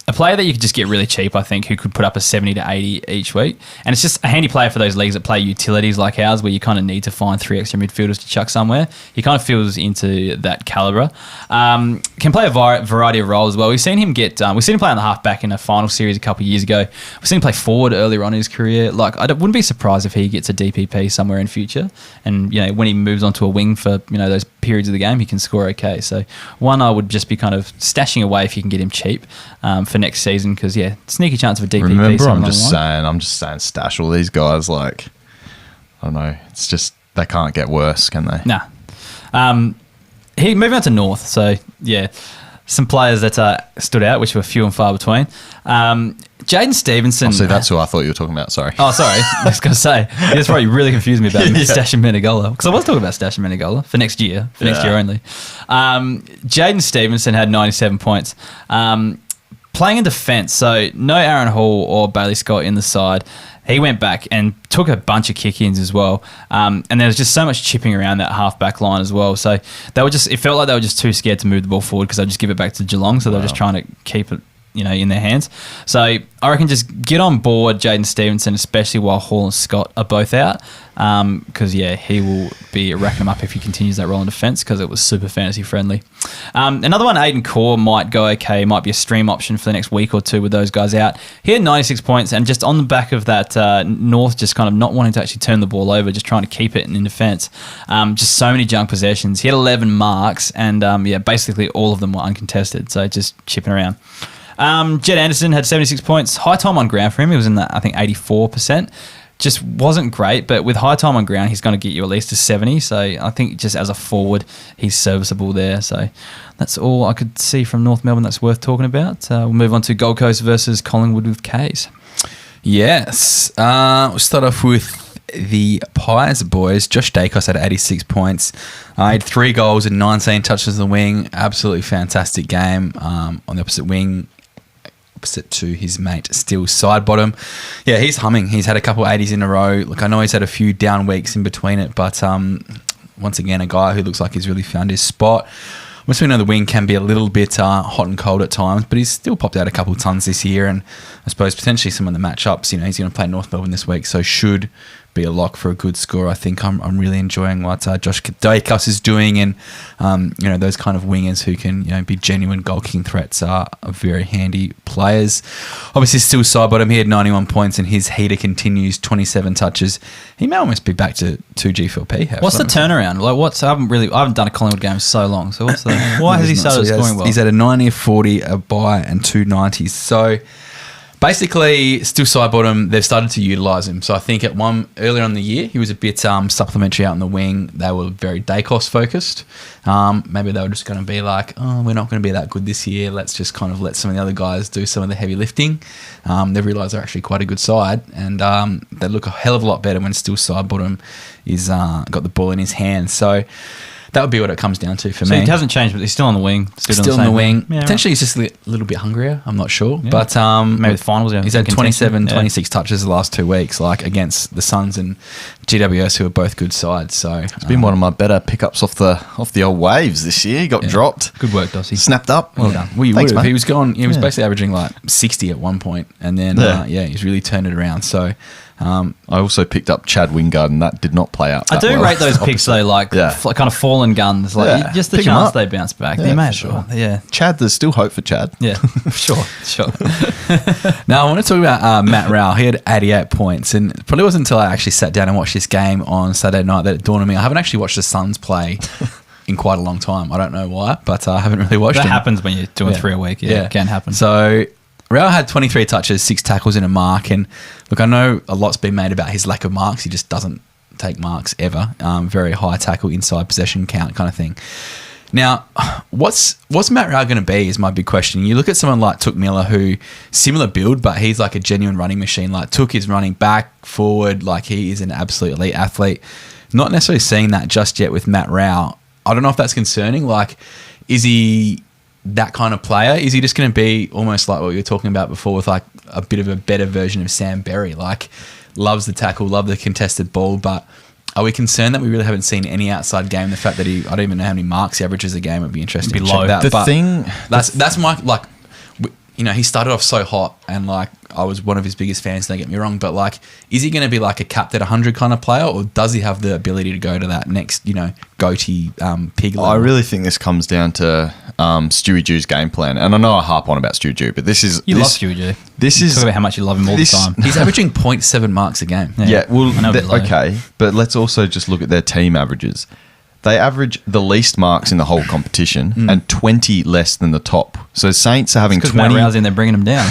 [SPEAKER 2] A player that you could just get really cheap, I think, who could put up a 70 to 80 each week. And it's just a handy player for those leagues that play utilities like ours, where you kind of need to find 3 extra midfielders to chuck somewhere. He kind of feels into that calibre. Can play a variety of roles as well. We've seen him play on the halfback in a final series a couple of years ago. We've seen him play forward earlier on in his career. I wouldn't be surprised if he gets a DPP somewhere in future. And, when he moves onto a wing for, those periods of the game, he can score okay. So one I would just be kind of stashing away if you can get him cheap for next season, because sneaky chance of a DPP.
[SPEAKER 1] Remember, I'm just saying stash all these guys. I don't know, it's just they can't get worse, can they?
[SPEAKER 2] Nah. He moving on to North, so yeah, some players that stood out, which were few and far between. Jaidyn Stephenson.
[SPEAKER 1] See, that's who I thought you were talking about. Sorry.
[SPEAKER 2] Oh, sorry. I was going to say, that's probably really confused me about stashing Menegola, because I was talking about stashing Menegola for next year only. Jaidyn Stephenson had 97 points. Playing in defence, so no Aaron Hall or Bailey Scott in the side. He went back and took a bunch of kick-ins as well. And there was just so much chipping around that half-back line as well. So it felt like they were just too scared to move the ball forward because they'd just give it back to Geelong. So they were just trying to keep it, in their hands. So I reckon just get on board Jaidyn Stephenson, especially while Hall and Scott are both out. Because, he will be racking them up if he continues that role in defence, because it was super fantasy friendly. Another one, Keidean Coleman, might go okay. Might be a stream option for the next week or two with those guys out. He had 96 points, and just on the back of that, North just kind of not wanting to actually turn the ball over, just trying to keep it in defence. Just so many junk possessions. He had 11 marks, and basically all of them were uncontested. So just chipping around. Jed Anderson had 76 points. High time on ground for him. He was in that, I think, 84%. Just wasn't great, but with high time on ground, he's going to get you at least a 70. So I think just as a forward, he's serviceable there. So that's all I could see from North Melbourne that's worth talking about. We'll move on to Gold Coast versus Collingwood with K's.
[SPEAKER 3] Yes. We'll start off with the Pies boys. Josh Dacos had 86 points. He had 3 goals and 19 touches on the wing. Absolutely fantastic game. On the opposite wing, opposite to his mate Steele Sidebottom. Yeah, he's humming. He's had a couple 80s in a row. Look, I know he's had a few down weeks in between it, but once again, a guy who looks like he's really found his spot. Obviously, we know the wing can be a little bit hot and cold at times, but he's still popped out a couple of tons this year, and I suppose potentially some of the matchups, he's going to play North Melbourne this week, so should be a lock for a good score. I think I'm really enjoying what Josh Dacos is doing, and those kind of wingers who can be genuine goal kicking threats are very handy players. Obviously, still Sidebottom. He had 91 points, and his heater continues, 27 touches. He may almost be back to 2G4P.
[SPEAKER 2] What's the turnaround? Like, I haven't done a Collingwood game in so long. So what's the why has he started scoring well?
[SPEAKER 3] He's had a 90, a 40, a bye, and 2 90s. So basically, still Sidebottom, they've started to utilise him. So I think earlier in the year, he was a bit supplementary out in the wing. They were very Dacos focused. Maybe they were just going to be like, we're not going to be that good this year. Let's just kind of let some of the other guys do some of the heavy lifting. They've realised they're actually quite a good side, and they look a hell of a lot better when still Sidebottom is got the ball in his hand. So that would be what it comes down to for me.
[SPEAKER 2] So he hasn't changed, but he's still on the wing.
[SPEAKER 3] Still on the wing.
[SPEAKER 2] Yeah,
[SPEAKER 3] potentially he's just a little bit hungrier. I'm not sure.
[SPEAKER 2] Yeah.
[SPEAKER 3] But
[SPEAKER 2] maybe the finals.
[SPEAKER 3] He's had 27, 26 touches the last 2 weeks, like against the Suns and GWS, who are both good sides. So
[SPEAKER 1] it's been one of my better pickups off the old waves this year. He got dropped.
[SPEAKER 2] Good work, Dossie.
[SPEAKER 1] Snapped up.
[SPEAKER 3] Well done. Well, you
[SPEAKER 1] Thanks,
[SPEAKER 3] would have.
[SPEAKER 1] mate.
[SPEAKER 3] He was gone. He was basically averaging like 60 at one point, and then he's really turned it around. So.
[SPEAKER 1] I also picked up Chad Wingard, and that did not play out.
[SPEAKER 2] I do rate those picks though, like kind of fallen guns, like just the
[SPEAKER 1] Pick 'em
[SPEAKER 2] chance
[SPEAKER 1] up.
[SPEAKER 2] they bounce back.
[SPEAKER 1] Yeah,
[SPEAKER 2] They may
[SPEAKER 1] for
[SPEAKER 2] as
[SPEAKER 1] sure.
[SPEAKER 2] well. Yeah,
[SPEAKER 1] Chad, there's still hope for Chad.
[SPEAKER 2] yeah, sure.
[SPEAKER 3] Now I want to talk about Matt Rowell. He had 88 points, and it probably wasn't until I actually sat down and watched this game on Saturday night that it dawned on me. I haven't actually watched the Suns play in quite a long time. I don't know why, but I haven't really watched
[SPEAKER 2] That
[SPEAKER 3] them.
[SPEAKER 2] happens when you're doing 3 a week. Yeah, it can happen.
[SPEAKER 3] So Rowell had 23 touches, 6 tackles in a mark, and look, I know a lot's been made about his lack of marks. He just doesn't take marks ever. Very high tackle, inside possession count kind of thing. Now, what's Matt Rowell going to be is my big question. You look at someone like Took Miller, who similar build, but he's like a genuine running machine. Like Took is running back, forward, like he is an absolute elite athlete. Not necessarily seeing that just yet with Matt Rowell. I don't know if that's concerning. Like, is he that kind of player? Is he just going to be almost like what you were talking about before with like a bit of a better version of Sam Berry? Like, loves the tackle, love the contested ball, but are we concerned that we really haven't seen any outside game? The fact that I don't even know how many marks he averages a game would be interesting to check that. That's my, like, he started off so hot, and like I was one of his biggest fans, don't get me wrong, but like, is he going to be like a capped at 100 kind of player, or does he have the ability to go to that next, goatee pig level?
[SPEAKER 1] I really think this comes down to Stewie Jew's game plan, and I know I harp on about Stewie Jew, but love
[SPEAKER 2] Stewie Jew. Talk about how much you love him all the time.
[SPEAKER 3] He's averaging 0.7 marks a game.
[SPEAKER 1] Okay, but let's also just look at their team averages. They average the least marks in the whole competition and 20 less than the top. So Saints are having 20.
[SPEAKER 2] Matt Rowell's in there bringing them down.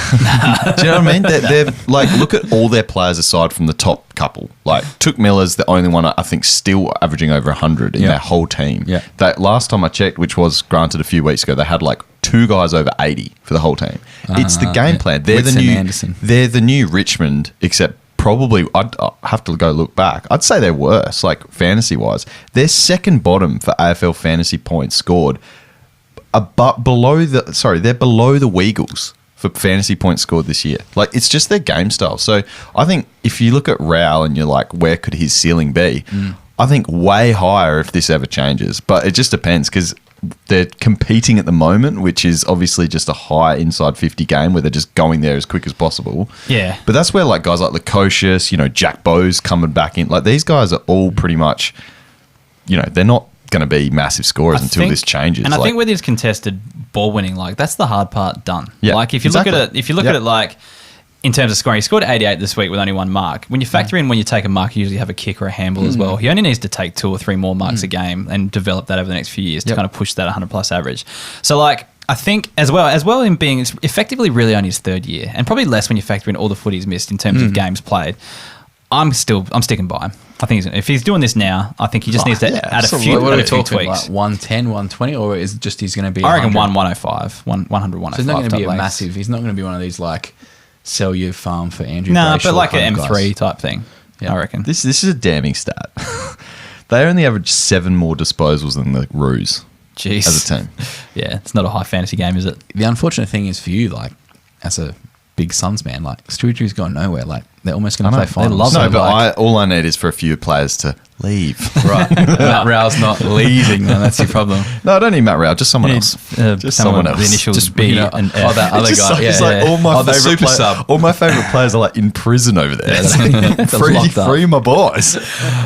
[SPEAKER 1] Do you know what I mean? They're like, look at all their players aside from the top couple. Like, Took Miller's the only one I think still averaging over 100 in their whole team.
[SPEAKER 3] Yeah.
[SPEAKER 1] That last time I checked, which was granted a few weeks ago, they had like 2 guys over 80 for the whole team. It's the game plan. They're they're the new Richmond, except probably, I'd have to go look back. I'd say they're worse, like fantasy-wise. They're second bottom for AFL fantasy points scored, but below the Weagles for fantasy points scored this year. Like, it's just their game style. So I think if you look at Rowell and you're like, where could his ceiling be? I think way higher if this ever changes. But it just depends, because they're competing at the moment, which is obviously just a high inside 50 game where they're just going there as quick as possible.
[SPEAKER 2] Yeah.
[SPEAKER 1] But that's where like guys like Lukosius, Jack Bowes coming back in. Like, these guys are all pretty much, they're not going to be massive scorers until this changes.
[SPEAKER 2] And I think with his contested ball winning, like, that's the hard part done.
[SPEAKER 1] Yeah,
[SPEAKER 2] like, if you look at it like in terms of scoring, he scored 88 this week with only 1 mark. When you factor in when you take a mark, you usually have a kick or a handball as well. He only needs to take 2 or 3 more marks a game and develop that over the next few years to kind of push that 100 plus average. So like, I think as well in being effectively really only his 3rd year, and probably less when you factor in all the footy he's missed in terms of games played. I'm sticking by him. I think if he's doing this now, I think he just needs to add a few,
[SPEAKER 3] what are we
[SPEAKER 2] few
[SPEAKER 3] talking
[SPEAKER 2] tweaks.
[SPEAKER 3] Like 110, 120, or is it just he's going to be?
[SPEAKER 2] I reckon 105, 100, 105.
[SPEAKER 3] So he's not going to be a
[SPEAKER 2] top legs.
[SPEAKER 3] massive. He's not going to be one of these like sell your farm for Andrew.
[SPEAKER 2] No,
[SPEAKER 3] Brayshaw
[SPEAKER 2] but like
[SPEAKER 3] kind
[SPEAKER 2] an
[SPEAKER 3] of
[SPEAKER 2] M3
[SPEAKER 3] guys.
[SPEAKER 2] type thing.
[SPEAKER 3] Yeah.
[SPEAKER 2] I reckon.
[SPEAKER 1] This is a damning stat. They only average 7 more disposals than the Roos
[SPEAKER 2] Jeez.
[SPEAKER 1] as a team.
[SPEAKER 2] Yeah, it's not a high fantasy game, is it?
[SPEAKER 3] The unfortunate thing is for you, like as a big Suns man, like Stewie Drew's gone nowhere. Like they're almost going to play finals.
[SPEAKER 2] love
[SPEAKER 1] No,
[SPEAKER 2] him,
[SPEAKER 1] but all I need is for a few players to leave.
[SPEAKER 3] Right, Matt Rao's not leaving, man. That's your problem.
[SPEAKER 1] No, I don't need Matt Rao, just someone
[SPEAKER 2] You
[SPEAKER 1] else.
[SPEAKER 2] need,
[SPEAKER 1] Just
[SPEAKER 2] someone
[SPEAKER 1] someone else.
[SPEAKER 2] with the initials
[SPEAKER 3] Just,
[SPEAKER 2] B
[SPEAKER 3] you know,
[SPEAKER 2] and
[SPEAKER 3] oh,
[SPEAKER 2] F.
[SPEAKER 3] that other
[SPEAKER 1] It's just
[SPEAKER 3] guy.
[SPEAKER 1] like,
[SPEAKER 3] Yeah,
[SPEAKER 1] it's like
[SPEAKER 3] yeah.
[SPEAKER 1] all my
[SPEAKER 3] the
[SPEAKER 1] favorite
[SPEAKER 3] super
[SPEAKER 1] players.
[SPEAKER 3] sub.
[SPEAKER 1] All my favorite players are like in prison over there.
[SPEAKER 3] That's
[SPEAKER 1] free,
[SPEAKER 3] locked up.
[SPEAKER 1] free my boys.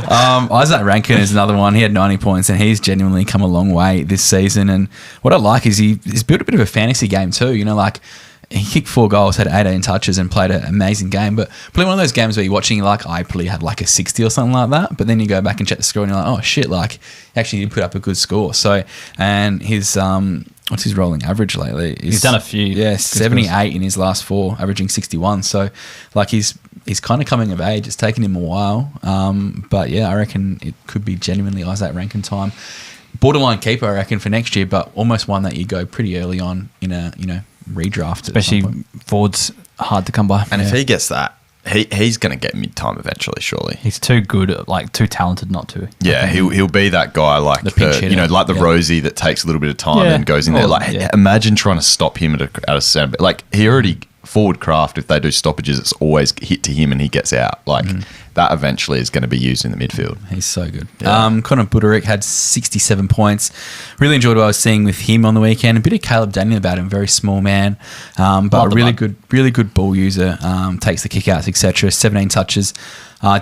[SPEAKER 3] Isaac Rankin is another one. He had 90 points, and he's genuinely come a long way this season. And what I like is he's built a bit of a fantasy game too. You know, like he kicked 4 goals, had 18 touches, and played an amazing game. But probably one of those games where you're watching, you're like, I probably had like a 60 or something like that. But then you go back and check the score, and you're like, oh shit, like he actually did put up a good score. So, and his what's his rolling average lately?
[SPEAKER 2] He's done a few.
[SPEAKER 3] Yeah,
[SPEAKER 2] good
[SPEAKER 3] 78
[SPEAKER 2] scores.
[SPEAKER 3] in his last 4, averaging 61. So, like he's kind of coming of age. It's taken him a while, but yeah, I reckon it could be genuinely Isaac Rankin time. Borderline keeper, I reckon, for next year, but almost one that you go pretty early on in a redraft,
[SPEAKER 2] Especially
[SPEAKER 3] at some point.
[SPEAKER 2] forwards hard to come by.
[SPEAKER 1] And if he gets that, he's going to get mid-time eventually, surely.
[SPEAKER 2] He's too good, like too talented not to.
[SPEAKER 1] Yeah, he'll be that guy like
[SPEAKER 3] The pinch hitter.
[SPEAKER 1] like the
[SPEAKER 3] Yeah.
[SPEAKER 1] Rosie that takes a little bit of time
[SPEAKER 2] Yeah.
[SPEAKER 1] and goes in there.
[SPEAKER 2] Oh,
[SPEAKER 1] Like
[SPEAKER 2] yeah.
[SPEAKER 1] imagine trying to stop him at a center. Like he already forward craft. If they do stoppages, it's always hit to him and he gets out. Like that eventually is going to be used in the midfield.
[SPEAKER 3] He's so good.
[SPEAKER 1] Yeah.
[SPEAKER 3] Connor Buderick had 67 points. Really enjoyed what I was seeing with him on the weekend. A bit of Caleb Daniel about him, very small man, but
[SPEAKER 2] Love
[SPEAKER 3] a
[SPEAKER 2] the
[SPEAKER 3] really good ball user. Takes the kickouts, etc. 17 touches.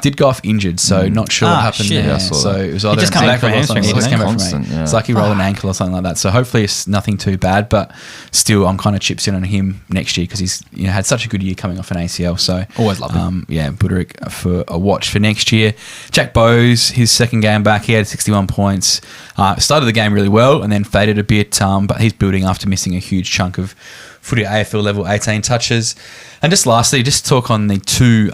[SPEAKER 3] Did go off injured, so not sure what happened
[SPEAKER 2] shit,
[SPEAKER 3] there.
[SPEAKER 2] yeah, I
[SPEAKER 1] saw
[SPEAKER 3] So
[SPEAKER 1] that.
[SPEAKER 3] it was either
[SPEAKER 2] just
[SPEAKER 3] an
[SPEAKER 2] come back from
[SPEAKER 3] ankle or something.
[SPEAKER 2] hamstring,
[SPEAKER 3] He just came back from
[SPEAKER 1] wasn't he?
[SPEAKER 3] it.
[SPEAKER 1] Yeah.
[SPEAKER 3] It's like he rolled an ankle or something like that. So hopefully it's nothing too bad, but still I'm kind of chips in on him next year because he's had such a good year coming off an ACL. So
[SPEAKER 2] Always love him.
[SPEAKER 3] yeah, Buderick for a watch for next year. Jack Bowes, his second game back, he had 61 points. Started the game really well and then faded a bit, but he's building after missing a huge chunk of footy at AFL level, 18 touches. And just lastly, just talk on the 2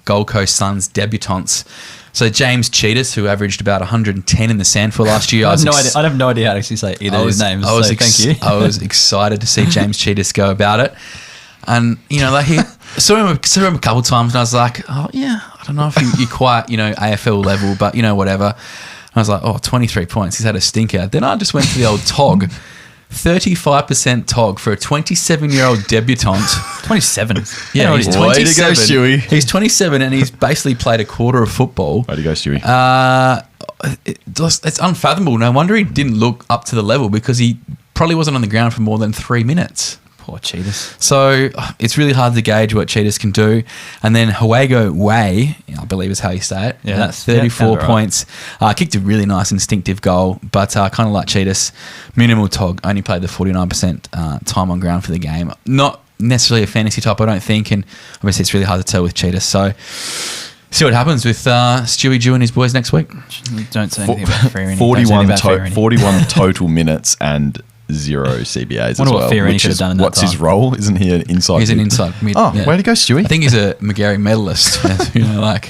[SPEAKER 3] Gold Coast Suns debutants. So James Cheetahs, who averaged about 110 in the SANFL last year.
[SPEAKER 2] I have no idea how to actually say either of his names. Thank you.
[SPEAKER 3] I was excited to see James Cheetahs go about it. And, like he saw him a couple of times and I was like, oh, yeah, I don't know if you're quite, AFL level, but, whatever. And I was like, 23 points. He's had a stinker. Then I just went to the old TOG. 35% TOG for a 27-year-old debutant.
[SPEAKER 2] 27.
[SPEAKER 3] Yeah, he's
[SPEAKER 1] Way
[SPEAKER 3] 27.
[SPEAKER 1] to go, Stewie.
[SPEAKER 3] He's 27 and he's basically played a quarter of football.
[SPEAKER 1] Way to go, Stewie.
[SPEAKER 3] It's unfathomable. No wonder he didn't look up to the level because he probably wasn't on the ground for more than 3 minutes.
[SPEAKER 2] Poor Cheetahs.
[SPEAKER 3] So it's really hard to gauge what Cheetahs can do. And then Hoago Way, I believe is how you say it.
[SPEAKER 2] Yeah,
[SPEAKER 3] that's
[SPEAKER 2] yeah,
[SPEAKER 3] 34
[SPEAKER 2] sounded right.
[SPEAKER 3] points. Kicked a really nice instinctive goal, but kind of like Cheetahs, minimal TOG. Only played the 49% time on ground for the game. Not necessarily a fantasy type, I don't think. And obviously it's really hard to tell with Cheetahs. So see what happens with Stewie Jew and his boys next week.
[SPEAKER 2] Don't say anything about Fiorini. Don't say anything
[SPEAKER 1] 41,
[SPEAKER 2] about Fiorini.
[SPEAKER 1] 41 total minutes and 0 CBAs as
[SPEAKER 2] Wonder what
[SPEAKER 1] well.
[SPEAKER 2] Fiorini
[SPEAKER 1] which
[SPEAKER 2] could have
[SPEAKER 1] is
[SPEAKER 2] done in that
[SPEAKER 1] what's his
[SPEAKER 2] time.
[SPEAKER 1] role? Isn't he an inside?
[SPEAKER 3] He's an
[SPEAKER 1] mid?
[SPEAKER 3] inside mid.
[SPEAKER 1] Oh,
[SPEAKER 3] yeah.
[SPEAKER 1] way to go, Stewie.
[SPEAKER 3] I think he's a McGarry medalist.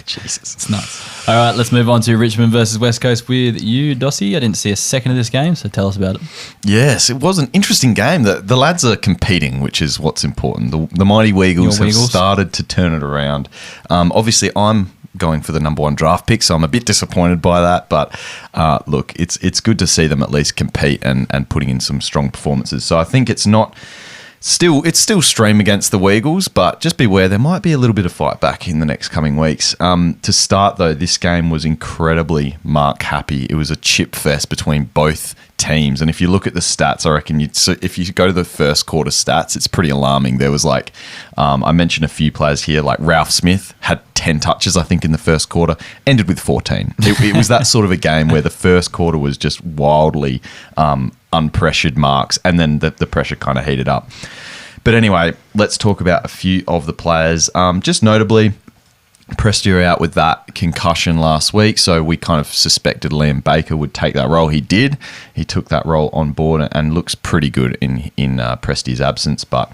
[SPEAKER 1] Jesus.
[SPEAKER 3] It's nuts.
[SPEAKER 2] All right, let's move on to Richmond versus West Coast with you, Dossie. I didn't see a second of this game, so tell us about it.
[SPEAKER 1] Yes, it was an interesting game. The lads are competing, which is what's important. The mighty Weagles have started to turn it around. Obviously, I'm going for the number 1 draft pick, so I'm a bit disappointed by that. But look, it's good to see them at least compete and putting in some strong performances. So I think it's still stream against the Weagles, but just beware, there might be a little bit of fight back in the next coming weeks. To start, though, this game was incredibly mark happy. It was a chip fest between both teams. And if you look at the stats, I reckon if you go to the first quarter stats, it's pretty alarming. There was I mentioned a few players here, like Ralph Smith had 10 touches, I think, in the first quarter, ended with 14. It was that sort of a game where the first quarter was just wildly unpressured marks, and then the pressure kind of heated up. But anyway, let's talk about a few of the players. Just notably, Prestia out with that concussion last week, so we kind of suspected Liam Baker would take that role. He did. He took that role on board and looks pretty good in Presti's absence. But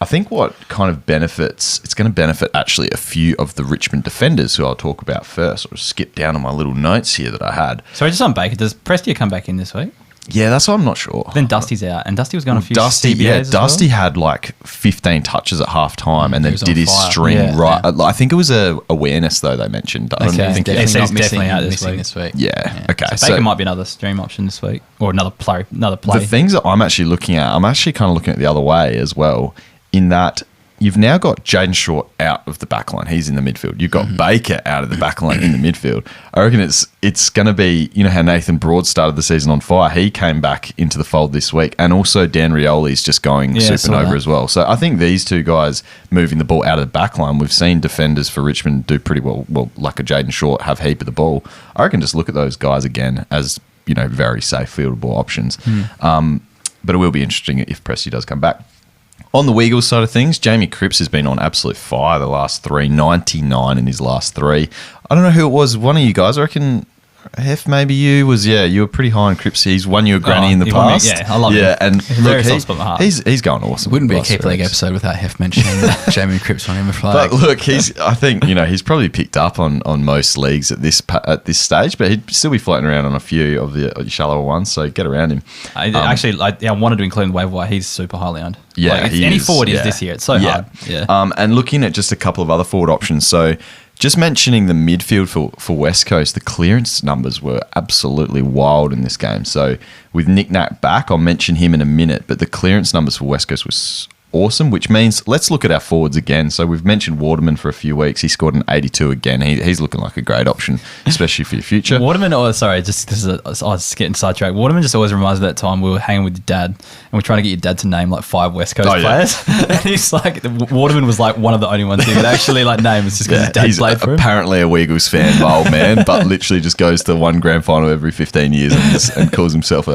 [SPEAKER 1] I think what kind of it's going to benefit actually a few of the Richmond defenders who I'll talk about first. I'll skip down on my little notes here that I had.
[SPEAKER 2] Sorry, just on Baker. Does Prestia come back in this week?
[SPEAKER 1] Yeah, that's what I'm not sure.
[SPEAKER 2] Then Dusty's out, and Dusty was going a few
[SPEAKER 1] Dusty,
[SPEAKER 2] CBAs as
[SPEAKER 1] Dusty
[SPEAKER 2] well.
[SPEAKER 1] had like 15 touches at half time and then
[SPEAKER 3] was
[SPEAKER 1] did
[SPEAKER 3] on
[SPEAKER 1] his
[SPEAKER 3] fire.
[SPEAKER 1] string
[SPEAKER 2] Yeah,
[SPEAKER 1] right.
[SPEAKER 2] yeah.
[SPEAKER 1] I think it was a awareness though they mentioned. I don't
[SPEAKER 2] Okay.
[SPEAKER 1] think
[SPEAKER 2] Yeah, so he's
[SPEAKER 3] not
[SPEAKER 2] definitely out
[SPEAKER 3] missing
[SPEAKER 2] this week.
[SPEAKER 1] Yeah. Okay.
[SPEAKER 2] So Baker might be another stream option this week, or another play.
[SPEAKER 1] The things that I'm actually looking at, I'm actually kind of looking at the other way as well, in that you've now got Jaidyn Short out of the backline. He's in the midfield. You've got Baker out of the backline in the midfield. I reckon it's going to be, you know how Nathan Broad started the season on fire. He came back into the fold this week. And also Dan Rioli's just going supernova as well. So I think these two guys moving the ball out of the backline, we've seen defenders for Richmond do pretty well, like a Jaidyn Short, have heap of the ball. I reckon just look at those guys again as, you know, very safe fieldable options. But it will be interesting if Presti does come back. On the Weagles side of things, Jamie Cripps has been on absolute fire the last three, 99 in his last three. I don't know who it was. One of you guys, I reckon, Hef, maybe you were pretty high on Cripps. He's won you a granny in the
[SPEAKER 2] he won me,
[SPEAKER 1] past.
[SPEAKER 2] yeah, I love him.
[SPEAKER 1] Yeah, and
[SPEAKER 2] He's a very
[SPEAKER 1] look,
[SPEAKER 2] soft spot in my heart.
[SPEAKER 1] he's going awesome.
[SPEAKER 3] Wouldn't be a
[SPEAKER 1] last
[SPEAKER 3] Keep League
[SPEAKER 1] weeks.
[SPEAKER 3] episode without Hef mentioning Jamie Cripps on him a flag.
[SPEAKER 1] But look, I think, you know, he's probably picked up on most leagues at this stage, but he'd still be floating around on a few of the shallower ones. So get around him.
[SPEAKER 2] I wanted to include him waiver wire. He's super highly owned.
[SPEAKER 1] Yeah,
[SPEAKER 2] like,
[SPEAKER 1] he
[SPEAKER 2] any
[SPEAKER 1] is,
[SPEAKER 2] forward is
[SPEAKER 1] yeah.
[SPEAKER 2] this year. It's so hard. Yeah.
[SPEAKER 1] And looking at just a couple of other forward options. So just mentioning the midfield for West Coast, the clearance numbers were absolutely wild in this game. So with Nick Nat back, I'll mention him in a minute, but the clearance numbers for West Coast was awesome, which means let's look at our forwards again. So we've mentioned Waterman for a few weeks. He scored an 82 again. He's looking like a great option, especially for your future.
[SPEAKER 2] Waterman, just because I was getting sidetracked. Waterman just always reminds me of that time we were hanging with your dad and we're trying to get your dad to name like 5 West Coast players. And he's like, Waterman was like one of the only ones he would actually like name. It's just because his dad
[SPEAKER 1] he's
[SPEAKER 2] played for him.
[SPEAKER 1] apparently a Weagles fan, my old man, but literally just goes to one grand final every 15 years and calls himself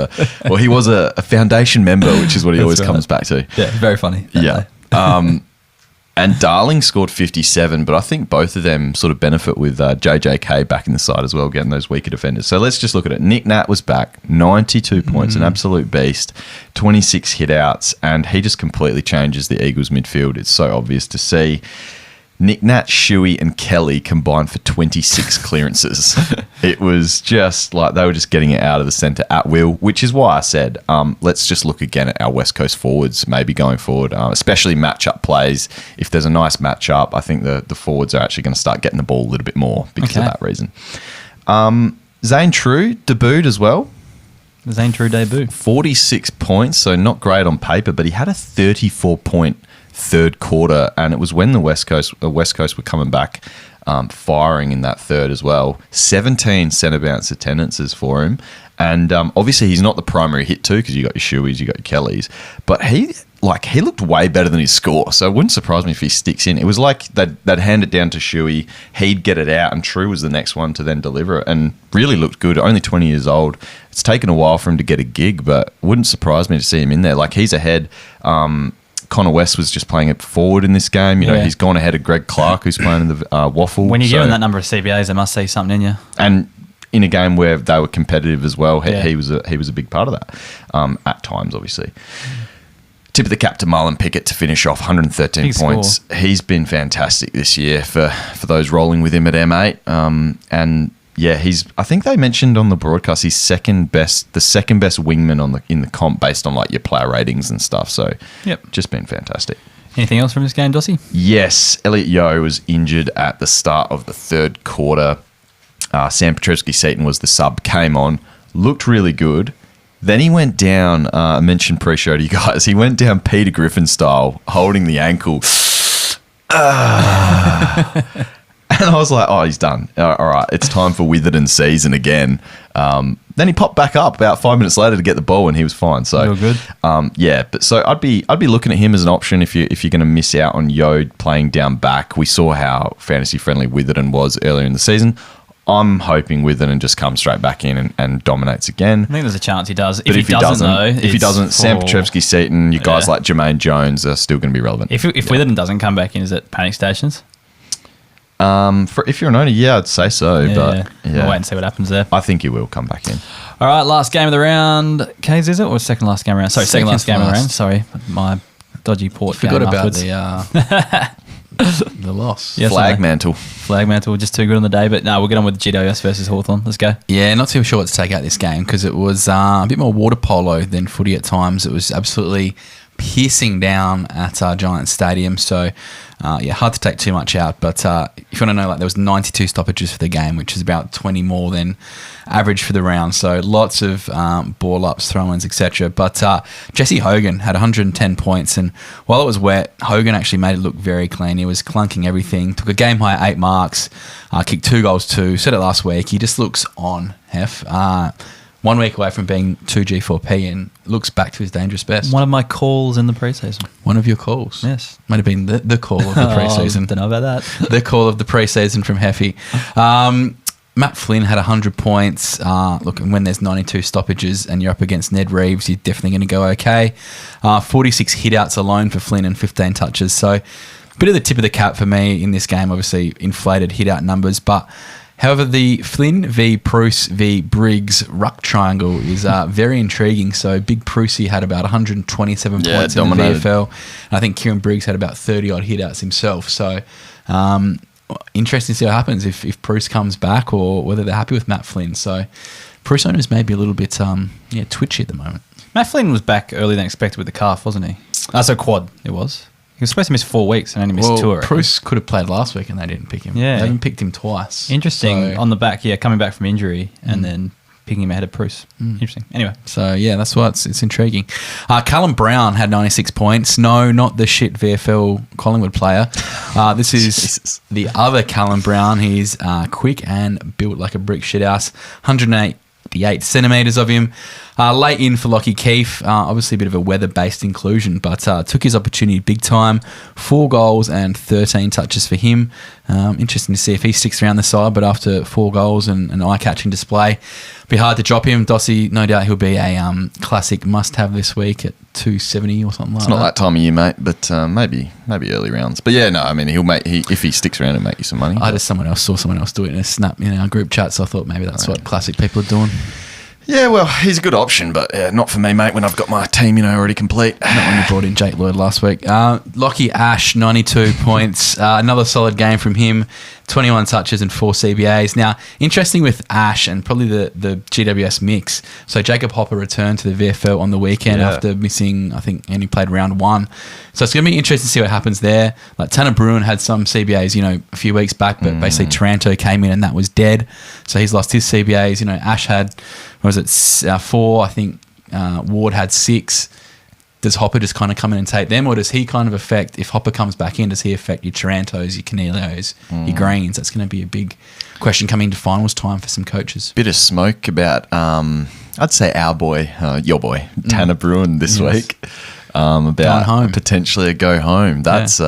[SPEAKER 1] he was a foundation member, which is what he always comes back to.
[SPEAKER 2] Yeah, very funny.
[SPEAKER 1] Yeah. And Darling scored 57, but I think both of them sort of benefit with JJK back in the side as well, getting those weaker defenders. So let's just look at it. Nick Nat was back, 92 points, an absolute beast, 26 hit-outs, and he just completely changes the Eagles midfield. It's so obvious to see. Nick Nat, Shuey, and Kelly combined for 26 clearances. It was just like they were just getting it out of the centre at will, which is why I said let's just look again at our West Coast forwards maybe going forward, especially matchup plays. If there's a nice matchup, I think the forwards are actually going to start getting the ball a little bit more because of that reason. Zane True debuted as well.
[SPEAKER 2] Zane True debut.
[SPEAKER 1] 46 points, so not great on paper, but he had a 34-point third quarter, and it was when the West Coast were coming back firing in that third as well. 17 centre bounce attendances for him, and obviously he's not the primary hit too because you got your Shueys, you got your Kellys, but he looked way better than his score, so it wouldn't surprise me if he sticks in. It was like they'd hand it down to Shuey, he'd get it out, and True was the next one to then deliver it, and really looked good. Only 20 years old. It's taken a while for him to get a gig, but wouldn't surprise me to see him in there. Like, he's ahead. Connor West was just playing it forward in this game. You know, he's gone ahead of Greg Clark, who's playing in the Waffle.
[SPEAKER 2] When you're given that number of CBAs, they must see something in you.
[SPEAKER 1] And in a game where they were competitive as well, he was a big part of that at times, obviously. Tip of the cap to Marlon Pickett to finish off, 113
[SPEAKER 2] Big
[SPEAKER 1] points.
[SPEAKER 2] Score.
[SPEAKER 1] He's been fantastic this year for those rolling with him at M8. And yeah, I think they mentioned on the broadcast he's the second best wingman in the comp based on like your player ratings and stuff. So just been fantastic.
[SPEAKER 2] Anything else from this game, Dossie?
[SPEAKER 1] Yes, Elliot Yeo was injured at the start of the third quarter. Sam Petrevsky-Seton was the sub, came on, looked really good. Then he went down, I mentioned pre-show to you guys, he went down Peter Griffin style, holding the ankle. And I was like, oh, he's done. All right, it's time for Witherden season again. Then he popped back up about 5 minutes later to get the ball, and he was fine. So,
[SPEAKER 2] you're good.
[SPEAKER 1] But so I'd be looking at him as an option if you're going to miss out on Yode playing down back. We saw how fantasy friendly Witherden was earlier in the season. I'm hoping Witherden just comes straight back in and dominates again.
[SPEAKER 2] I think there's a chance he does.
[SPEAKER 1] But if he doesn't, Sam
[SPEAKER 2] it's-
[SPEAKER 1] Petrevsky-Seton, you guys like Jermaine Jones are still going to be relevant.
[SPEAKER 2] If Witherden doesn't come back in, is it panic stations?
[SPEAKER 1] If you're an owner, yeah, I'd say so. But
[SPEAKER 2] We'll wait and see what happens there.
[SPEAKER 1] I think he will come back in.
[SPEAKER 2] All right, last game of the round. Kays, is it? Or second last game of the round? Sorry, second last game of the round. Sorry, my dodgy port
[SPEAKER 3] Forgot
[SPEAKER 2] game
[SPEAKER 3] about
[SPEAKER 2] afterwards.
[SPEAKER 3] the the loss.
[SPEAKER 2] Yeah,
[SPEAKER 1] Flag
[SPEAKER 2] sorry.
[SPEAKER 1] mantle.
[SPEAKER 2] Flag mantle, just too good on the day. But no, we'll get on with GWS versus Hawthorn. Let's go.
[SPEAKER 3] Yeah, not too sure what to take out this game because it was a bit more water polo than footy at times. It was absolutely piercing down at Giants Stadium. So, hard to take too much out. But if you want to know, there was 92 stoppages for the game, which is about 20 more than average for the round. So lots of ball ups, throw-ins, etc. But Jesse Hogan had 110 points, and while it was wet, Hogan actually made it look very clean. He was clunking everything, took a game high 8 marks, kicked 2 goals too. Said it last week. He just looks on, Hef. 1 week away from being 2G4P and looks back to his dangerous best.
[SPEAKER 2] One of my calls in the preseason.
[SPEAKER 3] One of your calls?
[SPEAKER 2] Yes.
[SPEAKER 3] Might have been the call of the preseason.
[SPEAKER 2] Don't know about that.
[SPEAKER 3] The call of the preseason from Heffy. Matt Flynn had 100 points. Look, and when there's 92 stoppages and you're up against Ned Reeves, you're definitely going to go okay. 46 hit-outs alone for Flynn and 15 touches. So a bit of the tip of the cap for me in this game, obviously inflated hit-out numbers, but however, the Flynn v. Bruce v. Briggs ruck triangle is very intriguing. So Big Brucey had about 127 points
[SPEAKER 1] dominated.
[SPEAKER 3] in the VFL. And I think Kieran Briggs had about 30-odd hit-outs himself. So interesting to see what happens if Bruce comes back or whether they're happy with Matt Flynn. So Bruce owners may be a little bit twitchy at the moment.
[SPEAKER 2] Matt Flynn was back earlier than expected with the calf, wasn't he? So quad, it was. He was supposed to miss 4 weeks and only missed 2 already.
[SPEAKER 3] Bruce could have played last week and they didn't pick him.
[SPEAKER 2] Yeah.
[SPEAKER 3] They haven't picked him twice.
[SPEAKER 2] Interesting.
[SPEAKER 3] So,
[SPEAKER 2] On the back, coming back from injury and then picking him ahead of Bruce. Interesting. Anyway.
[SPEAKER 3] So, that's why it's intriguing. Callum Brown had 96 points. No, not the shit VFL Collingwood player. This is
[SPEAKER 1] Jesus.
[SPEAKER 3] the other Callum Brown. He's quick and built like a brick shithouse. 188 centimetres of him. Late in for Lockie Keefe. Obviously a bit of a weather-based inclusion, but took his opportunity big time. 4 goals and 13 touches for him. Interesting to see if he sticks around the side, but after 4 goals and an eye-catching display, be hard to drop him. Dossie, no doubt he'll be a classic must-have this week at 270 or something like that.
[SPEAKER 1] It's not that time of year, mate, but maybe early rounds. But yeah, no, I mean, if he sticks around, he'll make you some money.
[SPEAKER 3] I saw someone else do it in a snap in our group chat, so I thought maybe that's what classic people are doing.
[SPEAKER 1] Yeah, well, he's a good option, but not for me, mate, when I've got my team, already complete.
[SPEAKER 3] Not when you brought in Jake Lloyd last week. Lockie Ash, 92 points. Another solid game from him. 21 touches and 4 CBAs. Now, interesting with Ash and probably the GWS mix. So Jacob Hopper returned to the VFL on the weekend after missing, I think, and he played round 1. So it's going to be interesting to see what happens there. Like Tanner Bruin had some CBAs, a few weeks back, but basically Taranto came in and that was dead. So he's lost his CBAs. Ash had, 4? I think Ward had 6. Does Hopper just kind of come in and take them, or does he kind of affect, if Hopper comes back in, does he affect your Tarantos, your Canelios, your Greens? That's going to be a big question coming into finals time for some coaches.
[SPEAKER 1] Bit of smoke about, I'd say our boy, your boy, Tanner Bruin this week. About
[SPEAKER 3] Going home.
[SPEAKER 1] potentially a go home. That's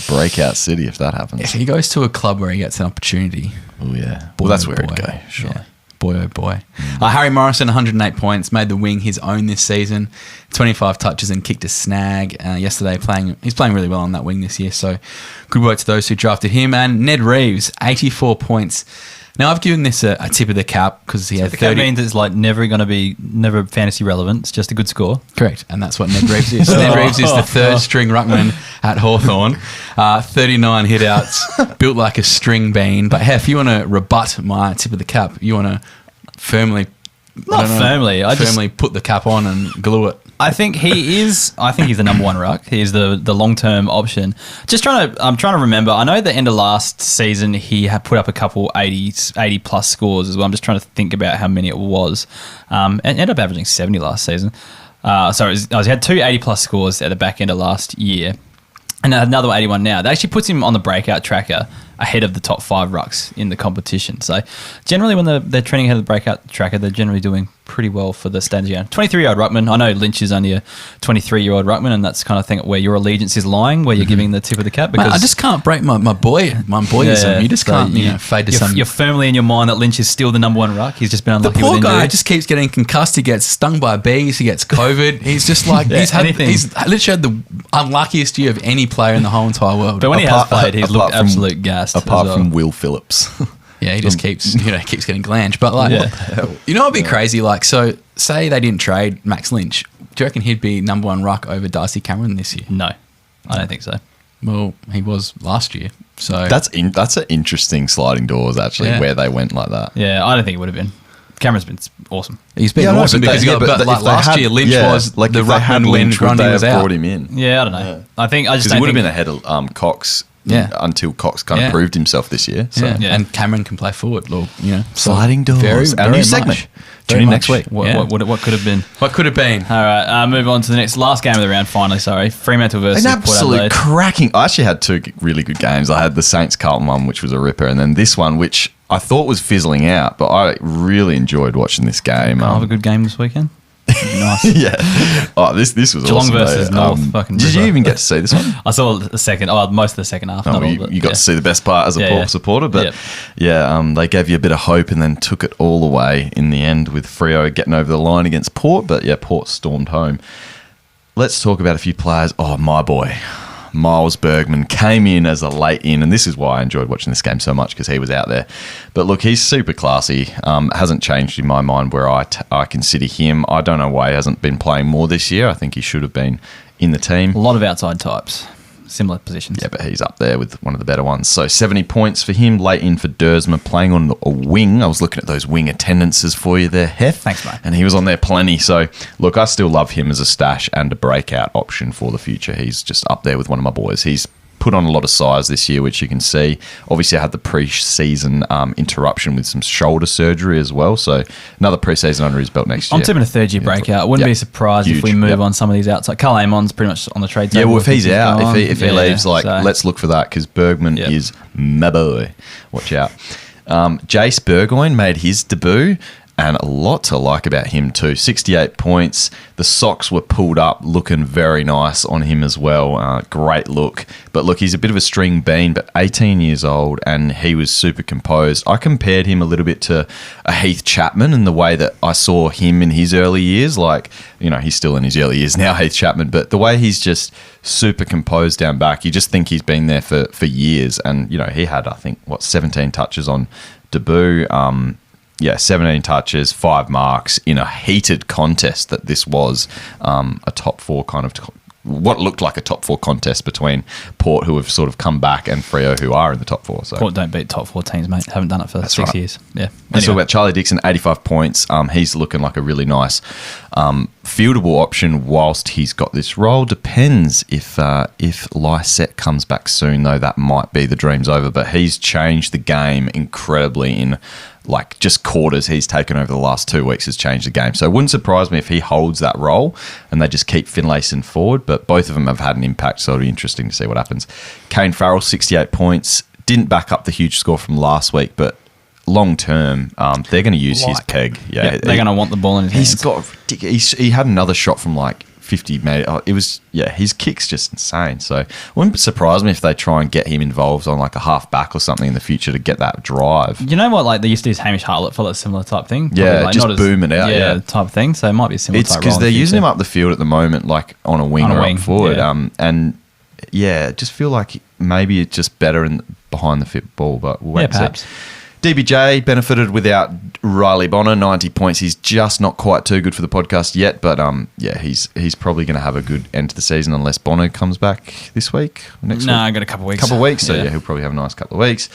[SPEAKER 1] breakout city if that happens.
[SPEAKER 3] If he goes to a club where he gets an opportunity.
[SPEAKER 1] Oh, yeah.
[SPEAKER 3] Boy,
[SPEAKER 1] Well, that's
[SPEAKER 3] oh
[SPEAKER 1] where it'd
[SPEAKER 3] boy.
[SPEAKER 1] go, sure.
[SPEAKER 3] Yeah. Boy, oh boy. Harry Morrison, 108 points, made the wing his own this season. 25 touches and kicked a snag yesterday. He's playing really well on that wing this year, so good work to those who drafted him. And Ned Reeves, 84 points. Now, I've given this a tip of the cap because he had 30.
[SPEAKER 2] That means it's never fantasy relevant. It's just a good score.
[SPEAKER 3] Correct, and that's what Ned Reeves is. Ned Reeves is the third string ruckman at Hawthorn. 39 hit-outs, built like a string bean. But, if you want to rebut my tip of the cap, you want to firmly put the cap on and glue it.
[SPEAKER 2] I think he's the number 1 ruck. He's the long-term option. I'm trying to remember. I know at the end of last season he had put up a couple 80 plus scores as well. I'm just trying to think about how many it was. And ended up averaging 70 last season. He had 2 80 plus scores at the back end of last year. And another 81 now. That actually puts him on the breakout tracker ahead of the top 5 rucks in the competition. So generally when they're trending ahead of the breakout tracker, they're generally doing pretty well for the standard. 23-year-old ruckman. I know Lynch is only a 23-year-old ruckman, and that's kind of thing where your allegiance is lying, where you're giving the tip of the cap. Because
[SPEAKER 3] Mate, I just can't break my boyism. You just can't fade to some.
[SPEAKER 2] You're firmly in your mind that Lynch is still the number 1 ruck. He's just been unlucky.
[SPEAKER 3] The poor
[SPEAKER 2] with
[SPEAKER 3] guy
[SPEAKER 2] injury.
[SPEAKER 3] just keeps getting concussed. He gets stung by bees. He gets COVID. He's just like he's literally had the unluckiest year of any player in the whole entire world.
[SPEAKER 2] But when he has played, he's looked absolute gassed.
[SPEAKER 1] Apart from Will Phillips.
[SPEAKER 3] Yeah, he just keeps getting glanged. But what'd be crazy? Like, so say they didn't trade Max Lynch. Do you reckon he'd be number 1 ruck over Darcy Cameron this year?
[SPEAKER 2] No, I don't think so.
[SPEAKER 3] Well, he was last year. So
[SPEAKER 1] That's an interesting sliding doors, actually,
[SPEAKER 3] Yeah.
[SPEAKER 1] where they went like that.
[SPEAKER 2] Yeah, I don't think it would have been. Cameron's been awesome.
[SPEAKER 3] he's been
[SPEAKER 1] Yeah, I know,
[SPEAKER 3] awesome
[SPEAKER 1] but
[SPEAKER 3] because
[SPEAKER 1] they-
[SPEAKER 3] he got,
[SPEAKER 1] yeah,
[SPEAKER 3] but
[SPEAKER 1] but
[SPEAKER 3] like
[SPEAKER 1] if they
[SPEAKER 3] last
[SPEAKER 1] had-
[SPEAKER 3] year, Lynch
[SPEAKER 1] yeah,
[SPEAKER 3] was
[SPEAKER 1] like
[SPEAKER 3] the
[SPEAKER 1] if they had
[SPEAKER 3] ruckman when
[SPEAKER 1] Lynch, would
[SPEAKER 3] Grundy
[SPEAKER 1] they
[SPEAKER 3] was
[SPEAKER 1] have
[SPEAKER 3] out.
[SPEAKER 1] brought him in?
[SPEAKER 2] Yeah, I don't know. I just
[SPEAKER 1] Because he
[SPEAKER 2] don't
[SPEAKER 1] would have
[SPEAKER 2] think-
[SPEAKER 1] been ahead of Cox
[SPEAKER 3] Yeah.
[SPEAKER 1] until Cox kind
[SPEAKER 3] Yeah.
[SPEAKER 1] of proved himself this year. So.
[SPEAKER 3] Yeah.
[SPEAKER 2] Yeah.
[SPEAKER 3] And Cameron can play forward. Look, so
[SPEAKER 1] Sliding doors. Our new segment. Tune in next week.
[SPEAKER 2] What could have been?
[SPEAKER 3] What could have been?
[SPEAKER 2] All right, move on to the next last game of the round. Finally, sorry, Fremantle versus
[SPEAKER 1] An
[SPEAKER 2] Port
[SPEAKER 1] absolute
[SPEAKER 2] Adelaide.
[SPEAKER 1] cracking. I actually had two really good games. I had the Saints Carlton one, which was a ripper, and then this one, which I thought was fizzling out, but I really enjoyed watching this game.
[SPEAKER 2] I'll have a good game this weekend. Nice.
[SPEAKER 1] yeah. Oh, this was
[SPEAKER 2] Geelong
[SPEAKER 1] awesome.
[SPEAKER 2] versus
[SPEAKER 1] though.
[SPEAKER 2] North. Fucking
[SPEAKER 1] Did you
[SPEAKER 2] ripper.
[SPEAKER 1] even get to see this one?
[SPEAKER 2] I saw the second. Oh, most of the second half.
[SPEAKER 1] Oh,
[SPEAKER 2] not all
[SPEAKER 1] you,
[SPEAKER 2] of it.
[SPEAKER 1] you got
[SPEAKER 2] yeah.
[SPEAKER 1] to see the best part as a
[SPEAKER 2] Yeah,
[SPEAKER 1] Port
[SPEAKER 2] yeah.
[SPEAKER 1] supporter, but
[SPEAKER 2] Yep.
[SPEAKER 1] they gave you a bit of hope and then took it all away in the end with Freo getting over the line against Port. But yeah, Port stormed home. Let's talk about a few players. Oh, my boy, Miles Bergman came in as a late in, and this is why I enjoyed watching this game so much because he was out there. But look, he's super classy. Hasn't changed in my mind where I consider him. I don't know why he hasn't been playing more this year. I think he should have been in the team.
[SPEAKER 2] A lot of outside types, similar positions.
[SPEAKER 1] Yeah, but he's up there with one of the better ones. So 70 points for him, late in for Dersma, playing on a wing. I was looking at those wing attendances for you there, Hef.
[SPEAKER 2] Thanks, mate.
[SPEAKER 1] And he was on there plenty. So, look, I still love him as a stash and a breakout option for the future. He's just up there with one of my boys. He's put on a lot of size this year, which you can see. Obviously, I had the pre-season interruption with some shoulder surgery as well. So, another pre-season under his belt next year.
[SPEAKER 2] I'm tipping a third-year breakout. Wouldn't
[SPEAKER 1] Yep.
[SPEAKER 2] be surprised if we
[SPEAKER 1] Huge.
[SPEAKER 2] move
[SPEAKER 1] Yep.
[SPEAKER 2] on some of these outside. Carl Amon's pretty much on the trade
[SPEAKER 1] Yeah,
[SPEAKER 2] table.
[SPEAKER 1] well, if he's out,
[SPEAKER 2] gone.
[SPEAKER 1] if he
[SPEAKER 2] Yeah,
[SPEAKER 1] leaves,
[SPEAKER 2] so-
[SPEAKER 1] let's look for that because Bergman
[SPEAKER 2] Yep.
[SPEAKER 1] is my boy. Watch out. Jace Burgoyne made his debut, and a lot to like about him too. 68 points. The socks were pulled up, looking very nice on him as well. Great look. But look, he's a bit of a string bean, but 18 years old, and he was super composed. I compared him a little bit to a Heath Chapman in the way that I saw him in his early years. Like, you know, he's still in his early years now, Heath Chapman, but the way he's just super composed down back, you just think he's been there for years. And, you know, he had, I think, 17 touches on debut. 17 touches, 5 marks in a heated contest that this was a top four kind of what looked like a top four contest between Port, who have sort of come back, and Freo, who are in the top four. So
[SPEAKER 2] Port don't beat top four teams, mate. Haven't done it for 6
[SPEAKER 1] right.
[SPEAKER 2] years. Yeah.
[SPEAKER 1] Let's talk
[SPEAKER 2] Anyway.
[SPEAKER 1] about Charlie Dixon, 85 points. He's looking like a really nice fieldable option whilst he's got this role. Depends if Lysette comes back soon, though. That might be the dream's over. But he's changed the game incredibly in like just quarters he's taken over the last 2 weeks has changed the game. So it wouldn't surprise me if he holds that role and they just keep finlacing forward. But both of them have had an impact, so it'll be interesting to see what happens. Kane Farrell, 68 points. Didn't back up the huge score from last week, but long term, they're going to use his peg.
[SPEAKER 2] Yeah, they're going to want the ball in his
[SPEAKER 1] He's
[SPEAKER 2] hands.
[SPEAKER 1] got ridiculous. He had another shot from like 50 mate. It was his kick's just insane. So it wouldn't surprise me if they try and get him involved on like a half back or something in the future to get that drive.
[SPEAKER 2] You know what? Like they used to use Hamish Hartlett for a similar type thing.
[SPEAKER 1] Yeah,
[SPEAKER 2] Probably, like,
[SPEAKER 1] just
[SPEAKER 2] not as-
[SPEAKER 1] boom it out, yeah.
[SPEAKER 2] type of thing. So it might be a similar.
[SPEAKER 1] It's
[SPEAKER 2] type
[SPEAKER 1] because
[SPEAKER 2] role in
[SPEAKER 1] they're
[SPEAKER 2] the
[SPEAKER 1] using him
[SPEAKER 2] future.
[SPEAKER 1] up the field at the moment, like on a wing
[SPEAKER 2] On a
[SPEAKER 1] or
[SPEAKER 2] wing,
[SPEAKER 1] up forward.
[SPEAKER 2] yeah.
[SPEAKER 1] Just feel like maybe it's just better behind the fit ball, but we'll wait and see.
[SPEAKER 2] perhaps.
[SPEAKER 1] DBJ benefited without Riley Bonner, 90 points. He's just not quite too good for the podcast yet, but he's probably going to have a good end to the season unless Bonner comes back this week or next week.
[SPEAKER 2] No, I got a couple of weeks.
[SPEAKER 1] Couple of weeks, so he'll probably have a nice couple of weeks.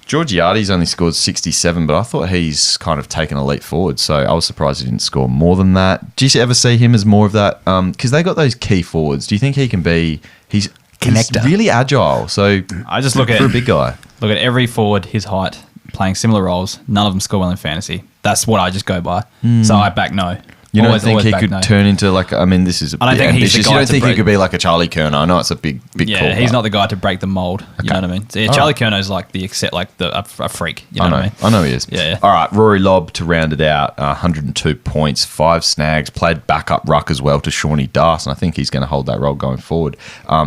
[SPEAKER 1] Georgiades only scored 67, but I thought he's kind of taken a leap forward, so I was surprised he didn't score more than that. Do you ever see him as more of that? Because they got those key forwards. Do you think he can be... He's
[SPEAKER 3] Connector.
[SPEAKER 1] really agile, so
[SPEAKER 2] I just look at
[SPEAKER 1] for a big guy.
[SPEAKER 2] Look at every forward, his height, playing similar roles. None of them score well in fantasy. That's what I just go by. So I back no.
[SPEAKER 1] You don't
[SPEAKER 2] Always-
[SPEAKER 1] think
[SPEAKER 2] always
[SPEAKER 1] he
[SPEAKER 2] back
[SPEAKER 1] could
[SPEAKER 2] no.
[SPEAKER 1] turn into like... I mean, this is a
[SPEAKER 2] I don't
[SPEAKER 1] bit
[SPEAKER 2] think he's the
[SPEAKER 1] ambitious.
[SPEAKER 2] guy
[SPEAKER 1] You don't
[SPEAKER 2] to
[SPEAKER 1] think he
[SPEAKER 2] break-
[SPEAKER 1] could be like a Charlie Kerner? I know it's a big call.
[SPEAKER 2] Yeah, he's
[SPEAKER 1] but-
[SPEAKER 2] not the guy to break the mold. You know what I mean? So, yeah, Charlie Kerno's like the a freak. You know what I mean?
[SPEAKER 1] I know he is.
[SPEAKER 2] Yeah.
[SPEAKER 1] All right, Rory Lobb to round it out, 102 points, 5 snags, played backup ruck as well to Shawnee Das, and I think he's going to hold that role going forward.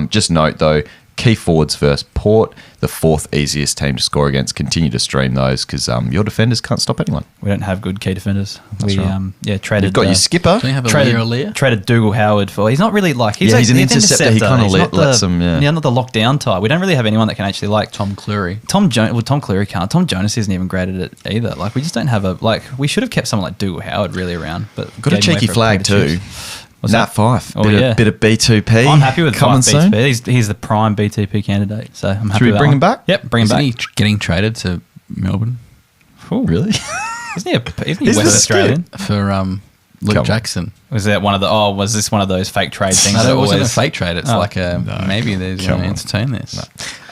[SPEAKER 1] Just note, though, key forwards versus Port, the 4th easiest team to score against. Continue to stream those because your defenders can't stop anyone.
[SPEAKER 2] We don't have good key defenders.
[SPEAKER 1] That's
[SPEAKER 2] We
[SPEAKER 1] right.
[SPEAKER 2] traded.
[SPEAKER 1] You've got your skipper.
[SPEAKER 3] Don't you have a
[SPEAKER 2] Traded,
[SPEAKER 3] Lear or Lear?
[SPEAKER 2] traded Dougal Howard for. He's not really like.
[SPEAKER 1] Yeah, he's an interceptor. He kinda
[SPEAKER 2] He's
[SPEAKER 1] lets
[SPEAKER 2] not
[SPEAKER 1] them, yeah.
[SPEAKER 2] not the lockdown type. We don't really have anyone that can actually like
[SPEAKER 3] Tom Cleary.
[SPEAKER 2] Tom Cleary can't. Tom Jonas isn't even great at it either. Like we just don't have a like. We should have kept someone like Dougal Howard really around, but
[SPEAKER 1] Got a
[SPEAKER 2] gave him away
[SPEAKER 1] cheeky
[SPEAKER 2] for
[SPEAKER 1] flag
[SPEAKER 2] potato
[SPEAKER 1] too.
[SPEAKER 2] chips.
[SPEAKER 1] Nat Fyfe.
[SPEAKER 2] Oh,
[SPEAKER 1] Bit of B2P.
[SPEAKER 2] I'm happy with
[SPEAKER 1] coming
[SPEAKER 2] Fyfe
[SPEAKER 1] soon.
[SPEAKER 2] BTP. He's the prime BTP candidate, so I'm happy
[SPEAKER 1] Should we
[SPEAKER 2] with that
[SPEAKER 1] bring
[SPEAKER 2] one.
[SPEAKER 1] him back?
[SPEAKER 2] Yep, bring him
[SPEAKER 3] Isn't
[SPEAKER 2] back.
[SPEAKER 3] he getting traded to Melbourne
[SPEAKER 1] Really?
[SPEAKER 2] Isn't he
[SPEAKER 1] Is
[SPEAKER 2] West
[SPEAKER 1] this
[SPEAKER 2] Australian?
[SPEAKER 3] for Luke
[SPEAKER 1] Come on.
[SPEAKER 3] Jackson?
[SPEAKER 2] Was this one of those fake trade things?
[SPEAKER 3] No,
[SPEAKER 2] that
[SPEAKER 3] that wasn't a
[SPEAKER 2] always-
[SPEAKER 3] fake trade. It's
[SPEAKER 2] Oh.
[SPEAKER 3] like maybe they're
[SPEAKER 1] Come
[SPEAKER 3] going to
[SPEAKER 1] on.
[SPEAKER 3] entertain this.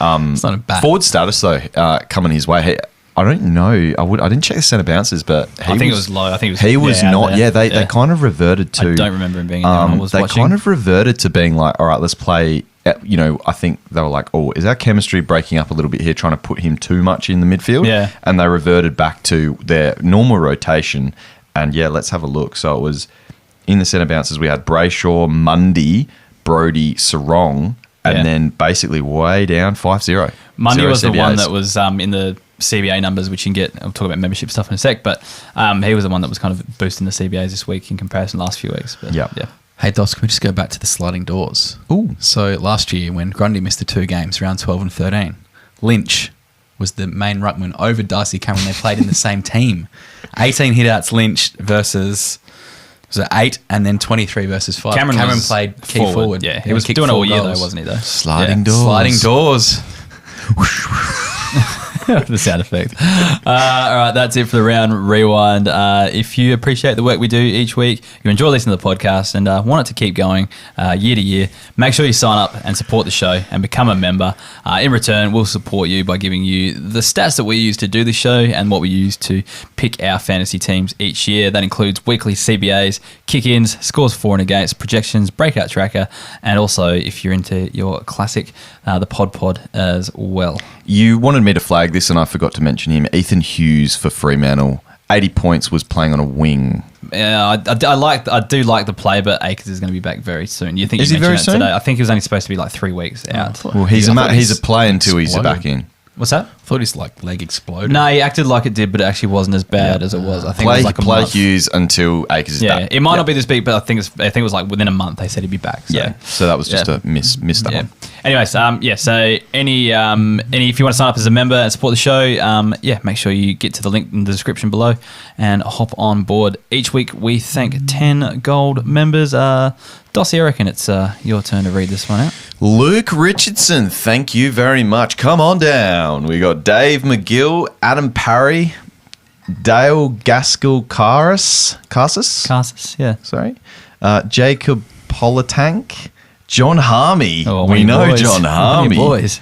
[SPEAKER 3] It's not a bad.
[SPEAKER 1] Forward status, though, coming his way. I don't know. I didn't check the centre bounces, but
[SPEAKER 2] I think it was low. I think
[SPEAKER 1] he was
[SPEAKER 2] out
[SPEAKER 1] not.
[SPEAKER 2] there.
[SPEAKER 1] Yeah, they kind of reverted to.
[SPEAKER 2] I don't remember him being in there when I was
[SPEAKER 1] they
[SPEAKER 2] watching.
[SPEAKER 1] kind of reverted to being like, all right, let's play. I think they were like, oh, is our chemistry breaking up a little bit here, trying to put him too much in the midfield?
[SPEAKER 2] Yeah.
[SPEAKER 1] And they reverted back to their normal rotation. And yeah, let's have a look. So it was in the centre bounces, we had Brayshaw, Mundy, Brody, Sarong, and
[SPEAKER 2] Yeah.
[SPEAKER 1] then basically way down 5-0.
[SPEAKER 2] Mundy
[SPEAKER 1] 0
[SPEAKER 2] was the one
[SPEAKER 1] CBAs.
[SPEAKER 2] that was in the CBA numbers, which you can get. I'll talk about membership stuff in a sec, but he was the one that was kind of boosting the CBAs this week in comparison to the last few weeks. But
[SPEAKER 1] Yep.
[SPEAKER 2] yeah.
[SPEAKER 3] Hey, Dos, can we just go back to the sliding doors?
[SPEAKER 1] Ooh.
[SPEAKER 3] So last year, when Grundy missed the 2 games, round 12 and 13, Lynch was the main ruckman over Darcy Cameron. They played in the same team. 18 hitouts Lynch versus... Was it 8 and then 23 versus 5?
[SPEAKER 2] Cameron was
[SPEAKER 3] played key forward.
[SPEAKER 2] Yeah, he was doing it all year though, wasn't he? Though
[SPEAKER 1] Sliding doors.
[SPEAKER 3] Sliding doors.
[SPEAKER 2] the sound effect. All right, that's it for the round rewind. If you appreciate the work we do each week, you enjoy listening to the podcast and want it to keep going year to year, make sure you sign up and support the show and become a member. In return, we'll support you by giving you the stats that we use to do the show and what we use to pick our fantasy teams each year. That includes weekly CBAs, kick-ins, scores for and against, projections, breakout tracker, and also, if you're into your classic, the Pod as well.
[SPEAKER 1] You wanted me to flag this, and I forgot to mention him. Ethan Hughes for Fremantle, 80 points, was playing on a wing.
[SPEAKER 2] Yeah, I do like the play, but Akers is going to be back very soon. You think
[SPEAKER 1] Is
[SPEAKER 2] you
[SPEAKER 1] he
[SPEAKER 2] mentioned
[SPEAKER 1] very
[SPEAKER 2] that
[SPEAKER 1] soon?
[SPEAKER 2] today? I think he was only supposed to be like 3 weeks out.
[SPEAKER 1] Well, he's a play until he's
[SPEAKER 3] exploded.
[SPEAKER 1] back in.
[SPEAKER 2] What's that?
[SPEAKER 3] I thought his leg exploded.
[SPEAKER 2] No, he acted like it did, but it actually wasn't as bad as it was. I think it was like a
[SPEAKER 1] Play
[SPEAKER 2] month.
[SPEAKER 1] Hughes until Akers is
[SPEAKER 2] Yeah,
[SPEAKER 1] back.
[SPEAKER 2] it might not be this big, but I think it was like within a month they said he'd be back. So.
[SPEAKER 1] Yeah, so that was just
[SPEAKER 2] Yeah.
[SPEAKER 1] a miss that
[SPEAKER 2] Yeah.
[SPEAKER 1] one.
[SPEAKER 2] Anyways, so any if you want to sign up as a member and support the show, make sure you get to the link in the description below and hop on board. Each week we thank 10 gold members. Dossie, I reckon it's your turn to read this one out.
[SPEAKER 1] Luke Richardson, thank you very much. Come on down. We got Dave McGill, Adam Parry, Dale Gaskell
[SPEAKER 2] Cassis, yeah.
[SPEAKER 1] sorry, Jacob Politank, John Harmey.
[SPEAKER 2] Oh,
[SPEAKER 1] we know
[SPEAKER 2] boys.
[SPEAKER 1] John Harmey.
[SPEAKER 2] Boys.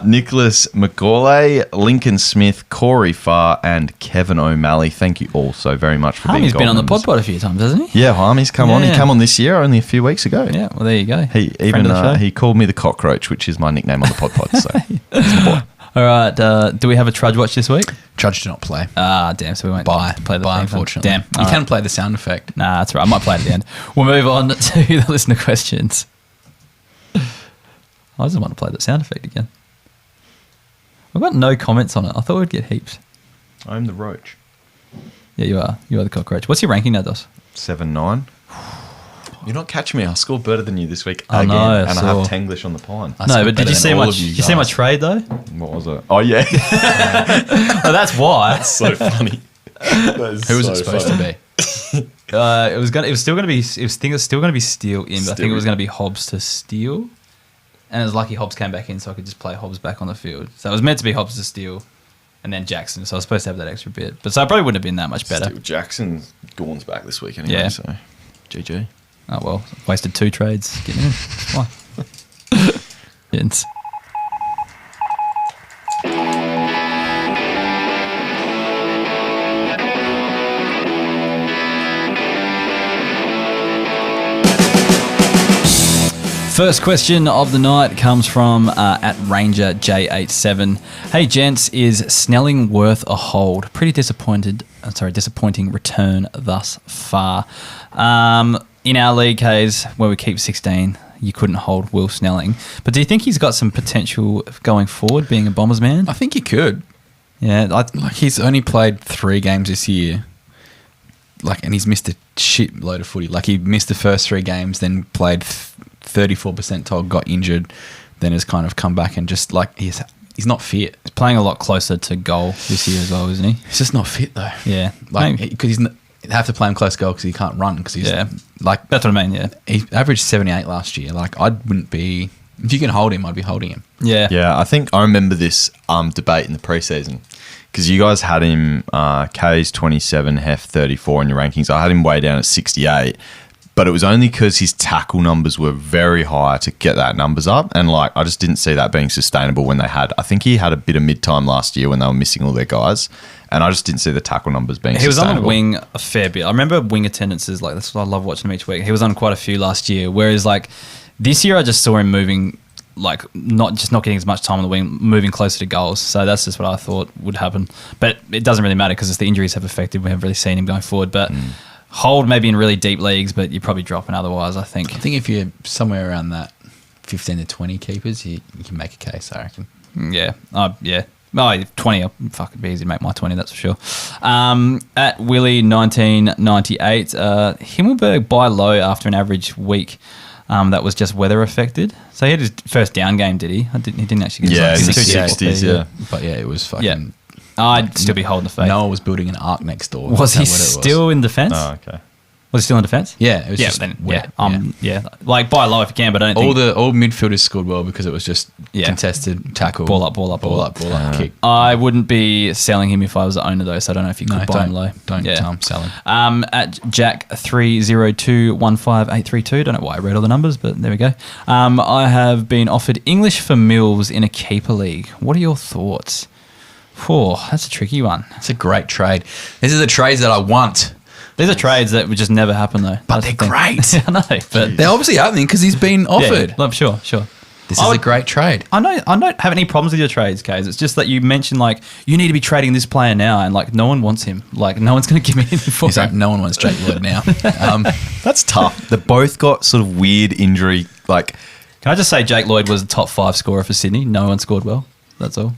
[SPEAKER 1] Nicholas McCauley, Lincoln Smith, Corey Farr, and Kevin O'Malley. Thank you all so very much for
[SPEAKER 2] Harmy's
[SPEAKER 1] being
[SPEAKER 2] been on the
[SPEAKER 1] gold
[SPEAKER 2] pod a few times, hasn't he?
[SPEAKER 1] Yeah, Harmey's come on. He
[SPEAKER 2] Yeah.
[SPEAKER 1] came on this year, only a few weeks ago.
[SPEAKER 2] Yeah, well, there you go.
[SPEAKER 1] He
[SPEAKER 2] Friend
[SPEAKER 1] even
[SPEAKER 2] of the show.
[SPEAKER 1] he called me the cockroach, which is my nickname on the pod. So he's my boy.
[SPEAKER 2] All right, do we have a Trudge Watch this week?
[SPEAKER 3] Trudge did not play.
[SPEAKER 2] Ah, damn, so we won't
[SPEAKER 3] Bye.
[SPEAKER 2] play the
[SPEAKER 3] Bye,
[SPEAKER 2] theme.
[SPEAKER 3] unfortunately.
[SPEAKER 2] Damn.
[SPEAKER 3] You
[SPEAKER 2] All
[SPEAKER 3] can
[SPEAKER 2] right.
[SPEAKER 3] play the sound effect.
[SPEAKER 2] Nah, that's right. I might play it at the end. We'll move on to the listener questions. I just want to play the sound effect again. I've got no comments on it. I thought we'd get heaps.
[SPEAKER 1] I'm the roach.
[SPEAKER 2] Yeah, you are. You are the cockroach. What's your ranking now, Dos?
[SPEAKER 1] 7-9. You're not catching me. I scored better than you this week
[SPEAKER 2] I
[SPEAKER 1] again,
[SPEAKER 2] know, I
[SPEAKER 1] and I
[SPEAKER 2] saw.
[SPEAKER 1] have Tanglish on the pine.
[SPEAKER 3] I
[SPEAKER 2] No,
[SPEAKER 3] scored
[SPEAKER 2] but did
[SPEAKER 3] better
[SPEAKER 2] you
[SPEAKER 3] than
[SPEAKER 2] see
[SPEAKER 3] all
[SPEAKER 2] my?
[SPEAKER 3] of
[SPEAKER 2] You see my
[SPEAKER 3] guys.
[SPEAKER 2] trade though?
[SPEAKER 1] What was it? Oh yeah,
[SPEAKER 2] Oh, that's why.
[SPEAKER 1] so funny.
[SPEAKER 3] Who was it supposed to be?
[SPEAKER 2] It was still gonna be. It was still gonna be Steele in, but I think it was gonna be Hobbs to Steele. And it was lucky Hobbs came back in, so I could just play Hobbs back on the field. So it was meant to be Hobbs to Steele, and then Jackson. So I was supposed to have that extra bit, but so I probably wouldn't have been that much better.
[SPEAKER 1] Steve Jackson, Gorn's back this week anyway.
[SPEAKER 2] Yeah.
[SPEAKER 1] So GG.
[SPEAKER 2] Oh well, wasted 2 trades getting in. That's why. Yes. First question of the night comes from at Ranger J87. Hey gents, is Snelling worth a hold? Pretty disappointing return thus far. In our league case, where we keep 16, you couldn't hold Will Snelling. But do you think he's got some potential going forward, being a Bombers man?
[SPEAKER 3] I think he could.
[SPEAKER 2] Yeah,
[SPEAKER 3] Like he's only played 3 games this year. And he's missed a shit load of footy. Like he missed the first 3 games, then played 34% told, got injured, then has kind of come back and just he's not fit.
[SPEAKER 2] he's playing a lot closer to goal this year as well, isn't he?
[SPEAKER 3] He's just not fit though.
[SPEAKER 2] Yeah,
[SPEAKER 3] Because They have to play him close goal because he can't run because he's like
[SPEAKER 2] That's what I mean, yeah.
[SPEAKER 3] he averaged 78 last year. Like I wouldn't be if you can hold him, I'd be holding him.
[SPEAKER 2] Yeah.
[SPEAKER 1] Yeah, I think I remember this debate in the preseason because you guys had him K's 27, Hef 34 in your rankings. I had him way down at 68, but it was only because his tackle numbers were very high to get that numbers up, and like I just didn't see that being sustainable when they had. I think he had a bit of mid-time last year when they were missing all their guys, and I just didn't see the tackle numbers being
[SPEAKER 2] He was
[SPEAKER 1] sustainable.
[SPEAKER 2] on the wing a fair bit. I remember wing attendances, like that's what I love watching him each week. He was on quite a few last year, whereas like this year I just saw him moving, like not getting as much time on the wing, moving closer to goals. So that's just what I thought would happen. But it doesn't really matter because the injuries have affected. We haven't really seen him going forward. But hold maybe in really deep leagues, but you're probably dropping otherwise, I think.
[SPEAKER 3] I think if you're somewhere around that 15 to 20 keepers, you can make a case, I reckon.
[SPEAKER 2] Yeah. Yeah. Oh, 20, it'd be easy to make my 20, that's for sure. At Willie 1998, Himmelberg buy low after an average week. That was just weather affected. So he had his first down game, did he? He didn't actually get
[SPEAKER 1] Yeah, in the
[SPEAKER 2] 60s,
[SPEAKER 1] 60s, yeah.
[SPEAKER 3] But yeah, it was fucking...
[SPEAKER 2] Yeah. I'd still be holding the faith.
[SPEAKER 3] Noah was building an ark next door.
[SPEAKER 2] Was he
[SPEAKER 3] Is that what it
[SPEAKER 2] still in defence?
[SPEAKER 1] Oh, okay.
[SPEAKER 2] Was he still in defence?
[SPEAKER 3] Yeah, it was
[SPEAKER 2] Yeah,
[SPEAKER 3] just
[SPEAKER 2] then,
[SPEAKER 3] wet.
[SPEAKER 2] yeah. Like buy low if you can, but I don't think...
[SPEAKER 3] All midfielders scored well because it was just
[SPEAKER 2] Yeah.
[SPEAKER 3] contested tackle.
[SPEAKER 2] Ball up,
[SPEAKER 3] kick.
[SPEAKER 2] I wouldn't be selling him if I was the owner though, so I don't know if you could buy him low.
[SPEAKER 3] Don't sell him.
[SPEAKER 2] At Jack 3021583, don't know why I read all the numbers, but there we go. I have been offered English for Mills in a keeper league. What are your thoughts? Oh, that's a tricky one.
[SPEAKER 3] It's a great trade. These are the trades that I want.
[SPEAKER 2] These are trades that would just never happen though.
[SPEAKER 3] But
[SPEAKER 2] That's
[SPEAKER 3] they're
[SPEAKER 2] the thing.
[SPEAKER 3] great.
[SPEAKER 2] I know, but
[SPEAKER 3] They're obviously happening because he's been offered.
[SPEAKER 2] yeah, sure.
[SPEAKER 3] This is a great trade.
[SPEAKER 2] I don't have any problems with your trades, Kaz. It's just that you mentioned like you need to be trading this player now, and like no one wants him. Like no one's going to give me anything for
[SPEAKER 3] He's like,
[SPEAKER 2] him.
[SPEAKER 3] no one wants Jake Lloyd now.
[SPEAKER 1] That's tough. They both got sort of weird injury, like...
[SPEAKER 2] Can I just say Jake Lloyd was the top 5 scorer for Sydney? No one scored well. That's all.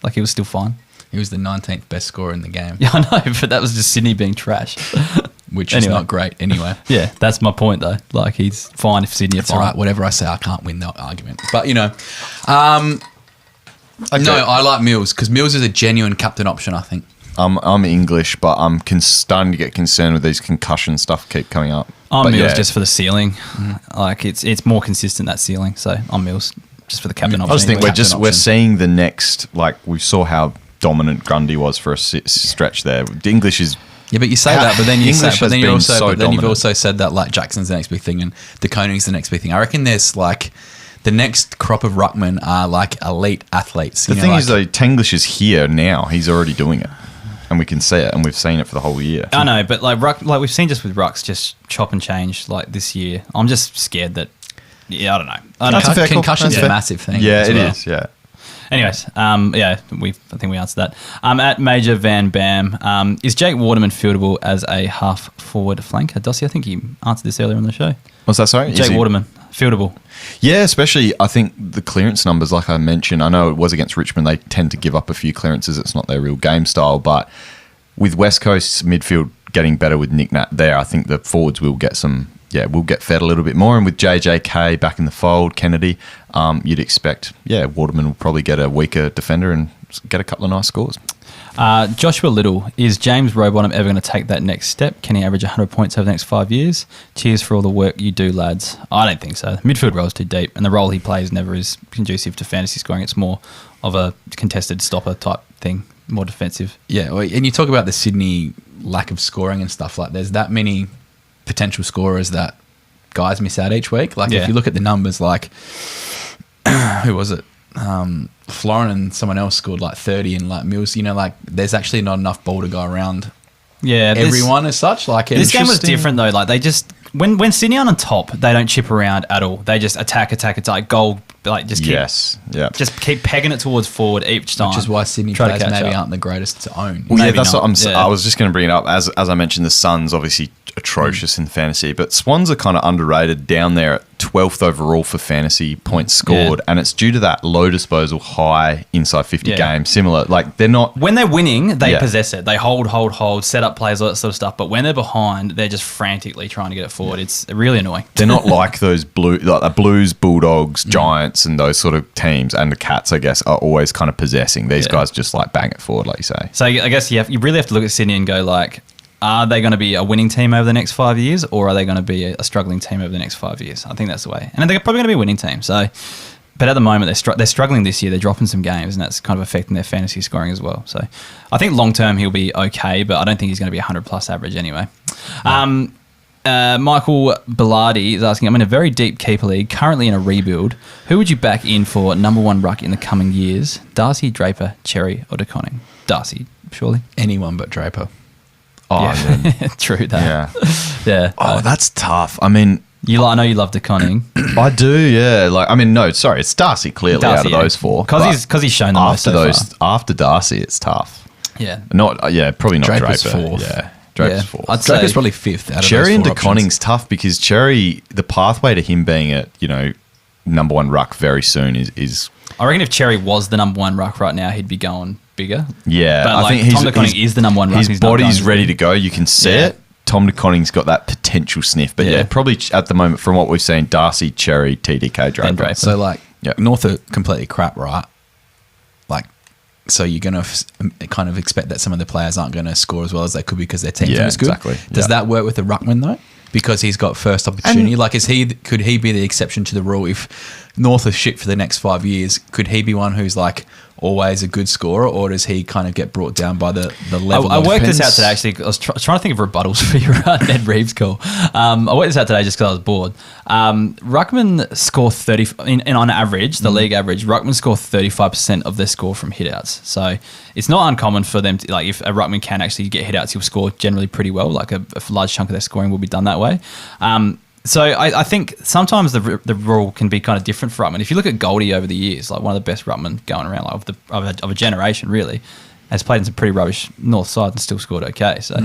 [SPEAKER 2] Like he was still fine.
[SPEAKER 3] He was the 19th best scorer in the game,
[SPEAKER 2] Yeah, I know, but that was just Sydney being trash.
[SPEAKER 3] which is not great anyway.
[SPEAKER 2] Yeah, that's my point though. Like he's fine if Sydney are
[SPEAKER 3] It's
[SPEAKER 2] fine.
[SPEAKER 3] all right. Whatever I say, I can't win that argument. But,
[SPEAKER 1] Okay.
[SPEAKER 3] no, I like Mills because Mills is a genuine captain option, I think.
[SPEAKER 1] I'm English, but I'm starting to get concerned with these concussion stuff keep coming up.
[SPEAKER 2] I'm
[SPEAKER 1] But
[SPEAKER 2] Mills
[SPEAKER 1] yeah.
[SPEAKER 2] just for the ceiling. Like it's more consistent, that ceiling. So I'm Mills just for the captain option.
[SPEAKER 1] I just think
[SPEAKER 2] anyway.
[SPEAKER 1] we're seeing the next, like we saw how dominant Grundy was for a stretch there. The English is...
[SPEAKER 3] Yeah, but you say that, but then
[SPEAKER 1] English has been
[SPEAKER 3] you've
[SPEAKER 1] so dominant.
[SPEAKER 3] also said that like Jackson's the next big thing and De Koning's the next big thing. I reckon there's like the next crop of ruckmen are like elite athletes.
[SPEAKER 1] The thing is though, Tenglish is here now. He's already doing it, and we can see it, and we've seen it for the whole year.
[SPEAKER 2] I know, but like we've seen just with rucks just chop and change like this year. I'm just scared that. Yeah, I don't know.
[SPEAKER 1] That's a fair call.
[SPEAKER 3] concussion's
[SPEAKER 1] That's
[SPEAKER 3] a
[SPEAKER 1] fair.
[SPEAKER 3] massive thing.
[SPEAKER 1] Yeah,
[SPEAKER 3] as
[SPEAKER 1] it
[SPEAKER 3] well.
[SPEAKER 1] is. Yeah.
[SPEAKER 2] Anyways, I think we answered that. At Major Van Bam, is Jake Waterman fieldable as a half forward flanker? Dossie, I think you answered this earlier on the show.
[SPEAKER 1] What's that? Sorry,
[SPEAKER 2] Jake Waterman, fieldable.
[SPEAKER 1] Yeah, especially I think the clearance numbers, like I mentioned, I know it was against Richmond. They tend to give up a few clearances. It's not their real game style, but with West Coast's midfield getting better with Nick Nat there, I think the forwards will get some. Yeah, we'll get fed a little bit more. And with JJK back in the fold, Kennedy, you'd expect, Waterman will probably get a weaker defender and get a couple of nice scores.
[SPEAKER 2] Joshua Little, is James Rowbottom ever going to take that next step? Can he average 100 points over the next 5 years? Cheers for all the work you do, lads. I don't think so. The midfield role is too deep, and the role he plays never is conducive to fantasy scoring. It's more of a contested stopper type thing, more defensive.
[SPEAKER 3] Yeah, well, and you talk about the Sydney lack of scoring and stuff like there's that many potential scorers that guys miss out each week. Like if you look at the numbers, like who was it? Florin and someone else scored like 30 and like Mills, like there's actually not enough ball to go around everyone as such. Like
[SPEAKER 2] this game was different though. Like they just when Sydney are on top, they don't chip around at all. They just attack, goal. Like just keep, just keep pegging it towards forward each time.
[SPEAKER 3] Which is why Sydney
[SPEAKER 2] Try to
[SPEAKER 3] players
[SPEAKER 2] catch
[SPEAKER 3] maybe
[SPEAKER 2] up.
[SPEAKER 3] aren't the greatest to own.
[SPEAKER 1] Well,
[SPEAKER 2] Maybe
[SPEAKER 1] that's
[SPEAKER 2] not.
[SPEAKER 1] what
[SPEAKER 2] Yeah.
[SPEAKER 1] I was just going to bring it up. As I mentioned, the Suns obviously atrocious in fantasy, but Swans are kind of underrated down there at 12th overall for fantasy points scored, and it's due to that low disposal, high inside 50 game. Similar, like they're not...
[SPEAKER 2] When they're winning, they possess it. They hold, set up plays, all that sort of stuff. But when they're behind, they're just frantically trying to get it forward. It's really annoying.
[SPEAKER 1] They're not like those like the Blues, Bulldogs, Giants, and those sort of teams, and the Cats, I guess, are always kind of possessing. These guys just like bang it forward, like you say.
[SPEAKER 2] So I guess you really have to look at Sydney and go like, are they going to be a winning team over the next 5 years, or are they going to be a struggling team over the next 5 years? I think that's the way. And they're probably going to be a winning team. So, but at the moment, they're struggling this year. They're dropping some games, and that's kind of affecting their fantasy scoring as well. So I think long term he'll be okay, but I don't think he's going to be 100+ average anyway. No. Michael Bellardi is asking, I'm in a very deep keeper league, currently in a rebuild. Who would you back in for number one ruck in the coming years? Darcy, Draper, Cherry, or DeConning? Darcy, surely.
[SPEAKER 3] Anyone but Draper.
[SPEAKER 1] Oh,
[SPEAKER 2] yeah. True that. Yeah.
[SPEAKER 1] Oh, that's tough. I mean,
[SPEAKER 2] I know you love DeConning.
[SPEAKER 1] I do, yeah. It's Darcy clearly out of those four.
[SPEAKER 2] Because he's shown the most so far.
[SPEAKER 1] After Darcy, it's tough.
[SPEAKER 2] Yeah.
[SPEAKER 1] Probably not
[SPEAKER 3] Draper's
[SPEAKER 1] Draper.
[SPEAKER 3] fourth.
[SPEAKER 1] Yeah. Draper's fourth.
[SPEAKER 3] Draper's probably fifth out of
[SPEAKER 1] Cherry
[SPEAKER 3] those
[SPEAKER 1] and
[SPEAKER 3] four
[SPEAKER 1] DeConning's tough because Cherry, the pathway to him being a, number one ruck very soon is
[SPEAKER 2] I reckon if Cherry was the number one ruck right now, he'd be going bigger.
[SPEAKER 1] Yeah.
[SPEAKER 2] But I think Tom DeConning is the number one ruck.
[SPEAKER 1] His body's ready to go. You can see it. Tom DeConning's got that potential sniff. But probably at the moment, from what we've seen, Darcy, Cherry, TDK, Draper.
[SPEAKER 3] So North are completely crap, right? So you're going to kind of expect that some of the players aren't going to score as well as they could because their team is good.
[SPEAKER 1] Exactly.
[SPEAKER 3] Does that work with the ruckman though? Because he's got first opportunity. Could he be the exception to the rule? If North is shit for the next 5 years, could he be one who's always a good scorer, or does he kind of get brought down by the level?
[SPEAKER 2] I worked this out today. Actually, I was trying to think of rebuttals for your Ned Reeves call. I worked this out today just because I was bored. Ruckman score 30 on average, the league average. Ruckman score 35% of their score from hitouts. So it's not uncommon for them to if a ruckman can actually get hitouts, he'll score generally pretty well. A large chunk of their scoring will be done that way. So I think sometimes the rule can be kind of different for ruckman. If you look at Goldie over the years, one of the best ruckmen going around of a generation, really, has played in some pretty rubbish north side and still scored okay. So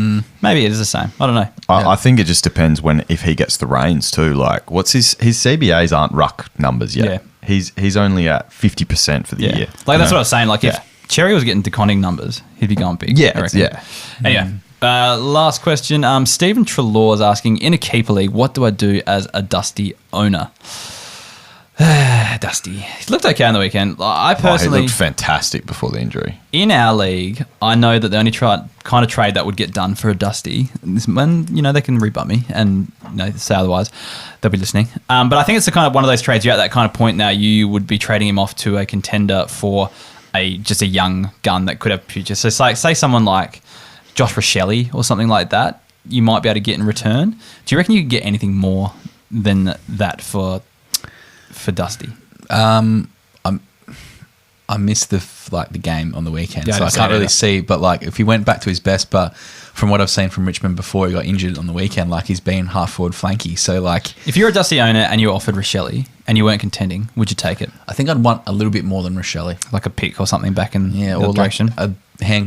[SPEAKER 2] maybe it is the same. I don't know.
[SPEAKER 1] I think it just depends if he gets the reins too. What's his CBAs aren't ruck numbers yet. Yeah. He's only at 50% for the year. That's
[SPEAKER 2] what I was saying. If Cherry was getting DeConning numbers, he'd be going big.
[SPEAKER 1] Yeah, yeah.
[SPEAKER 2] Anyway. Last question. Stephen Trelaw is asking, in a keeper league, what do I do as a Dusty owner? Dusty. He looked okay on the weekend. I personally...
[SPEAKER 1] he looked fantastic before the injury.
[SPEAKER 2] In our league, I know that the only kind of trade that would get done for a Dusty, and they can rebut me and say otherwise, they'll be listening. But I think it's the kind of one of those trades, you're at that kind of point now, you would be trading him off to a contender for just a young gun that could have future. So say someone like Josh Rochelle or something like that, you might be able to get in return. Do you reckon you could get anything more than that for Dusty?
[SPEAKER 3] I missed the game on the weekend, so I can't really see. But if he went back to his best, but from what I've seen from Richmond before he got injured on the weekend, he's been half forward flanky. So
[SPEAKER 2] if you're a Dusty owner and you were offered Rochelle and you weren't contending, would you take it?
[SPEAKER 3] I think I'd want a little bit more than Rochelle,
[SPEAKER 2] like a pick or something back in the direction.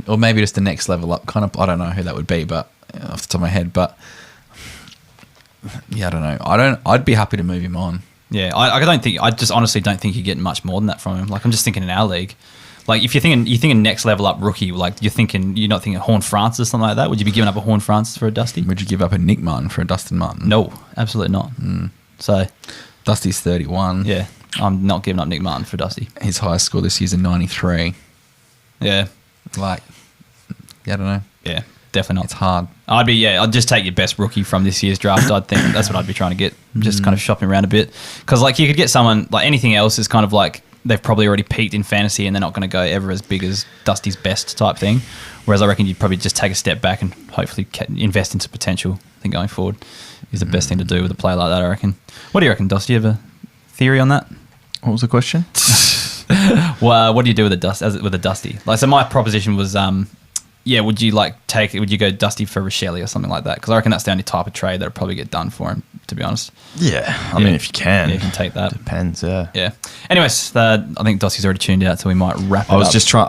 [SPEAKER 3] Or maybe just the next level up. I don't know who that would be, but off the top of my head. But I don't know. I'd be happy to move him on.
[SPEAKER 2] Yeah, I just honestly don't think you're getting much more than that from him. I'm just thinking in our league. If you're thinking next level up rookie, you're not thinking Horn Francis or something like that. Would you be giving up a Horn Francis for a Dusty?
[SPEAKER 3] Would you give up a Nick Martin for a Dustin Martin?
[SPEAKER 2] No, absolutely not. So
[SPEAKER 3] Dusty's 31.
[SPEAKER 2] Yeah, I'm not giving up Nick Martin for Dusty.
[SPEAKER 3] His highest score this year is a 93.
[SPEAKER 2] Yeah.
[SPEAKER 3] I don't know.
[SPEAKER 2] Yeah, definitely not.
[SPEAKER 3] It's hard.
[SPEAKER 2] I'd just take your best rookie from this year's draft. I think that's what I'd be trying to get. Just kind of shopping around a bit. Because you could get someone, anything else is kind of they've probably already peaked in fantasy and they're not going to go ever as big as Dusty's best type thing. Whereas I reckon you'd probably just take a step back and hopefully invest into potential. I think going forward is the best thing to do with a player like that, I reckon. What do you reckon, Dusty? Do you have a theory on that?
[SPEAKER 1] What was the question?
[SPEAKER 2] Well, what do you do with a Dusty? So my proposition was, would you would you go Dusty for Rochelle or something like that? Because I reckon that's the only type of trade that would probably get done for him, to be honest.
[SPEAKER 1] Yeah, I mean, if you can.
[SPEAKER 2] Yeah, you can take that.
[SPEAKER 1] Depends, yeah.
[SPEAKER 2] Yeah. Anyways, I think Dusty's already tuned out, so we might wrap it up.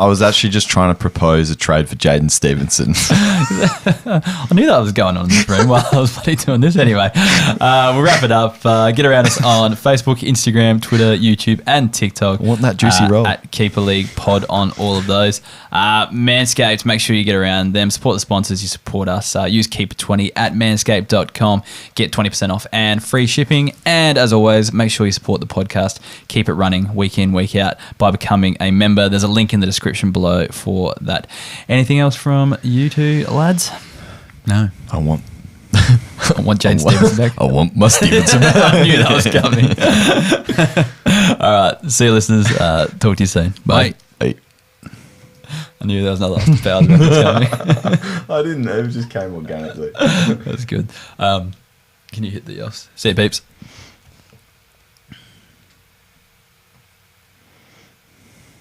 [SPEAKER 1] I was actually just trying to propose a trade for Jaidyn Stephenson.
[SPEAKER 2] I knew that was going on in this room while I was bloody doing this anyway. We'll wrap it up. Get around us on Facebook, Instagram, Twitter, YouTube, and TikTok.
[SPEAKER 1] Want that juicy roll.
[SPEAKER 2] At Keeper League Pod on all of those. Manscaped, make sure you get around them. Support the sponsors. You support us. Use Keeper20 at manscaped.com. Get 20% off and free shipping. And as always, make sure you support the podcast. Keep it running week in, week out by becoming a member. There's a link in the description below for that. Anything else from you two lads?
[SPEAKER 3] No.
[SPEAKER 1] I want
[SPEAKER 2] I want Jaidyn Stephenson back.
[SPEAKER 1] I want my Stevenson back.
[SPEAKER 2] I knew that was coming. All right. See you, listeners. Talk to you soon. Bye.
[SPEAKER 1] Hey.
[SPEAKER 2] I knew there was another Austin Powers reference coming.
[SPEAKER 1] I didn't. It just came organically.
[SPEAKER 2] That's good. Can you hit the offs? See you, peeps.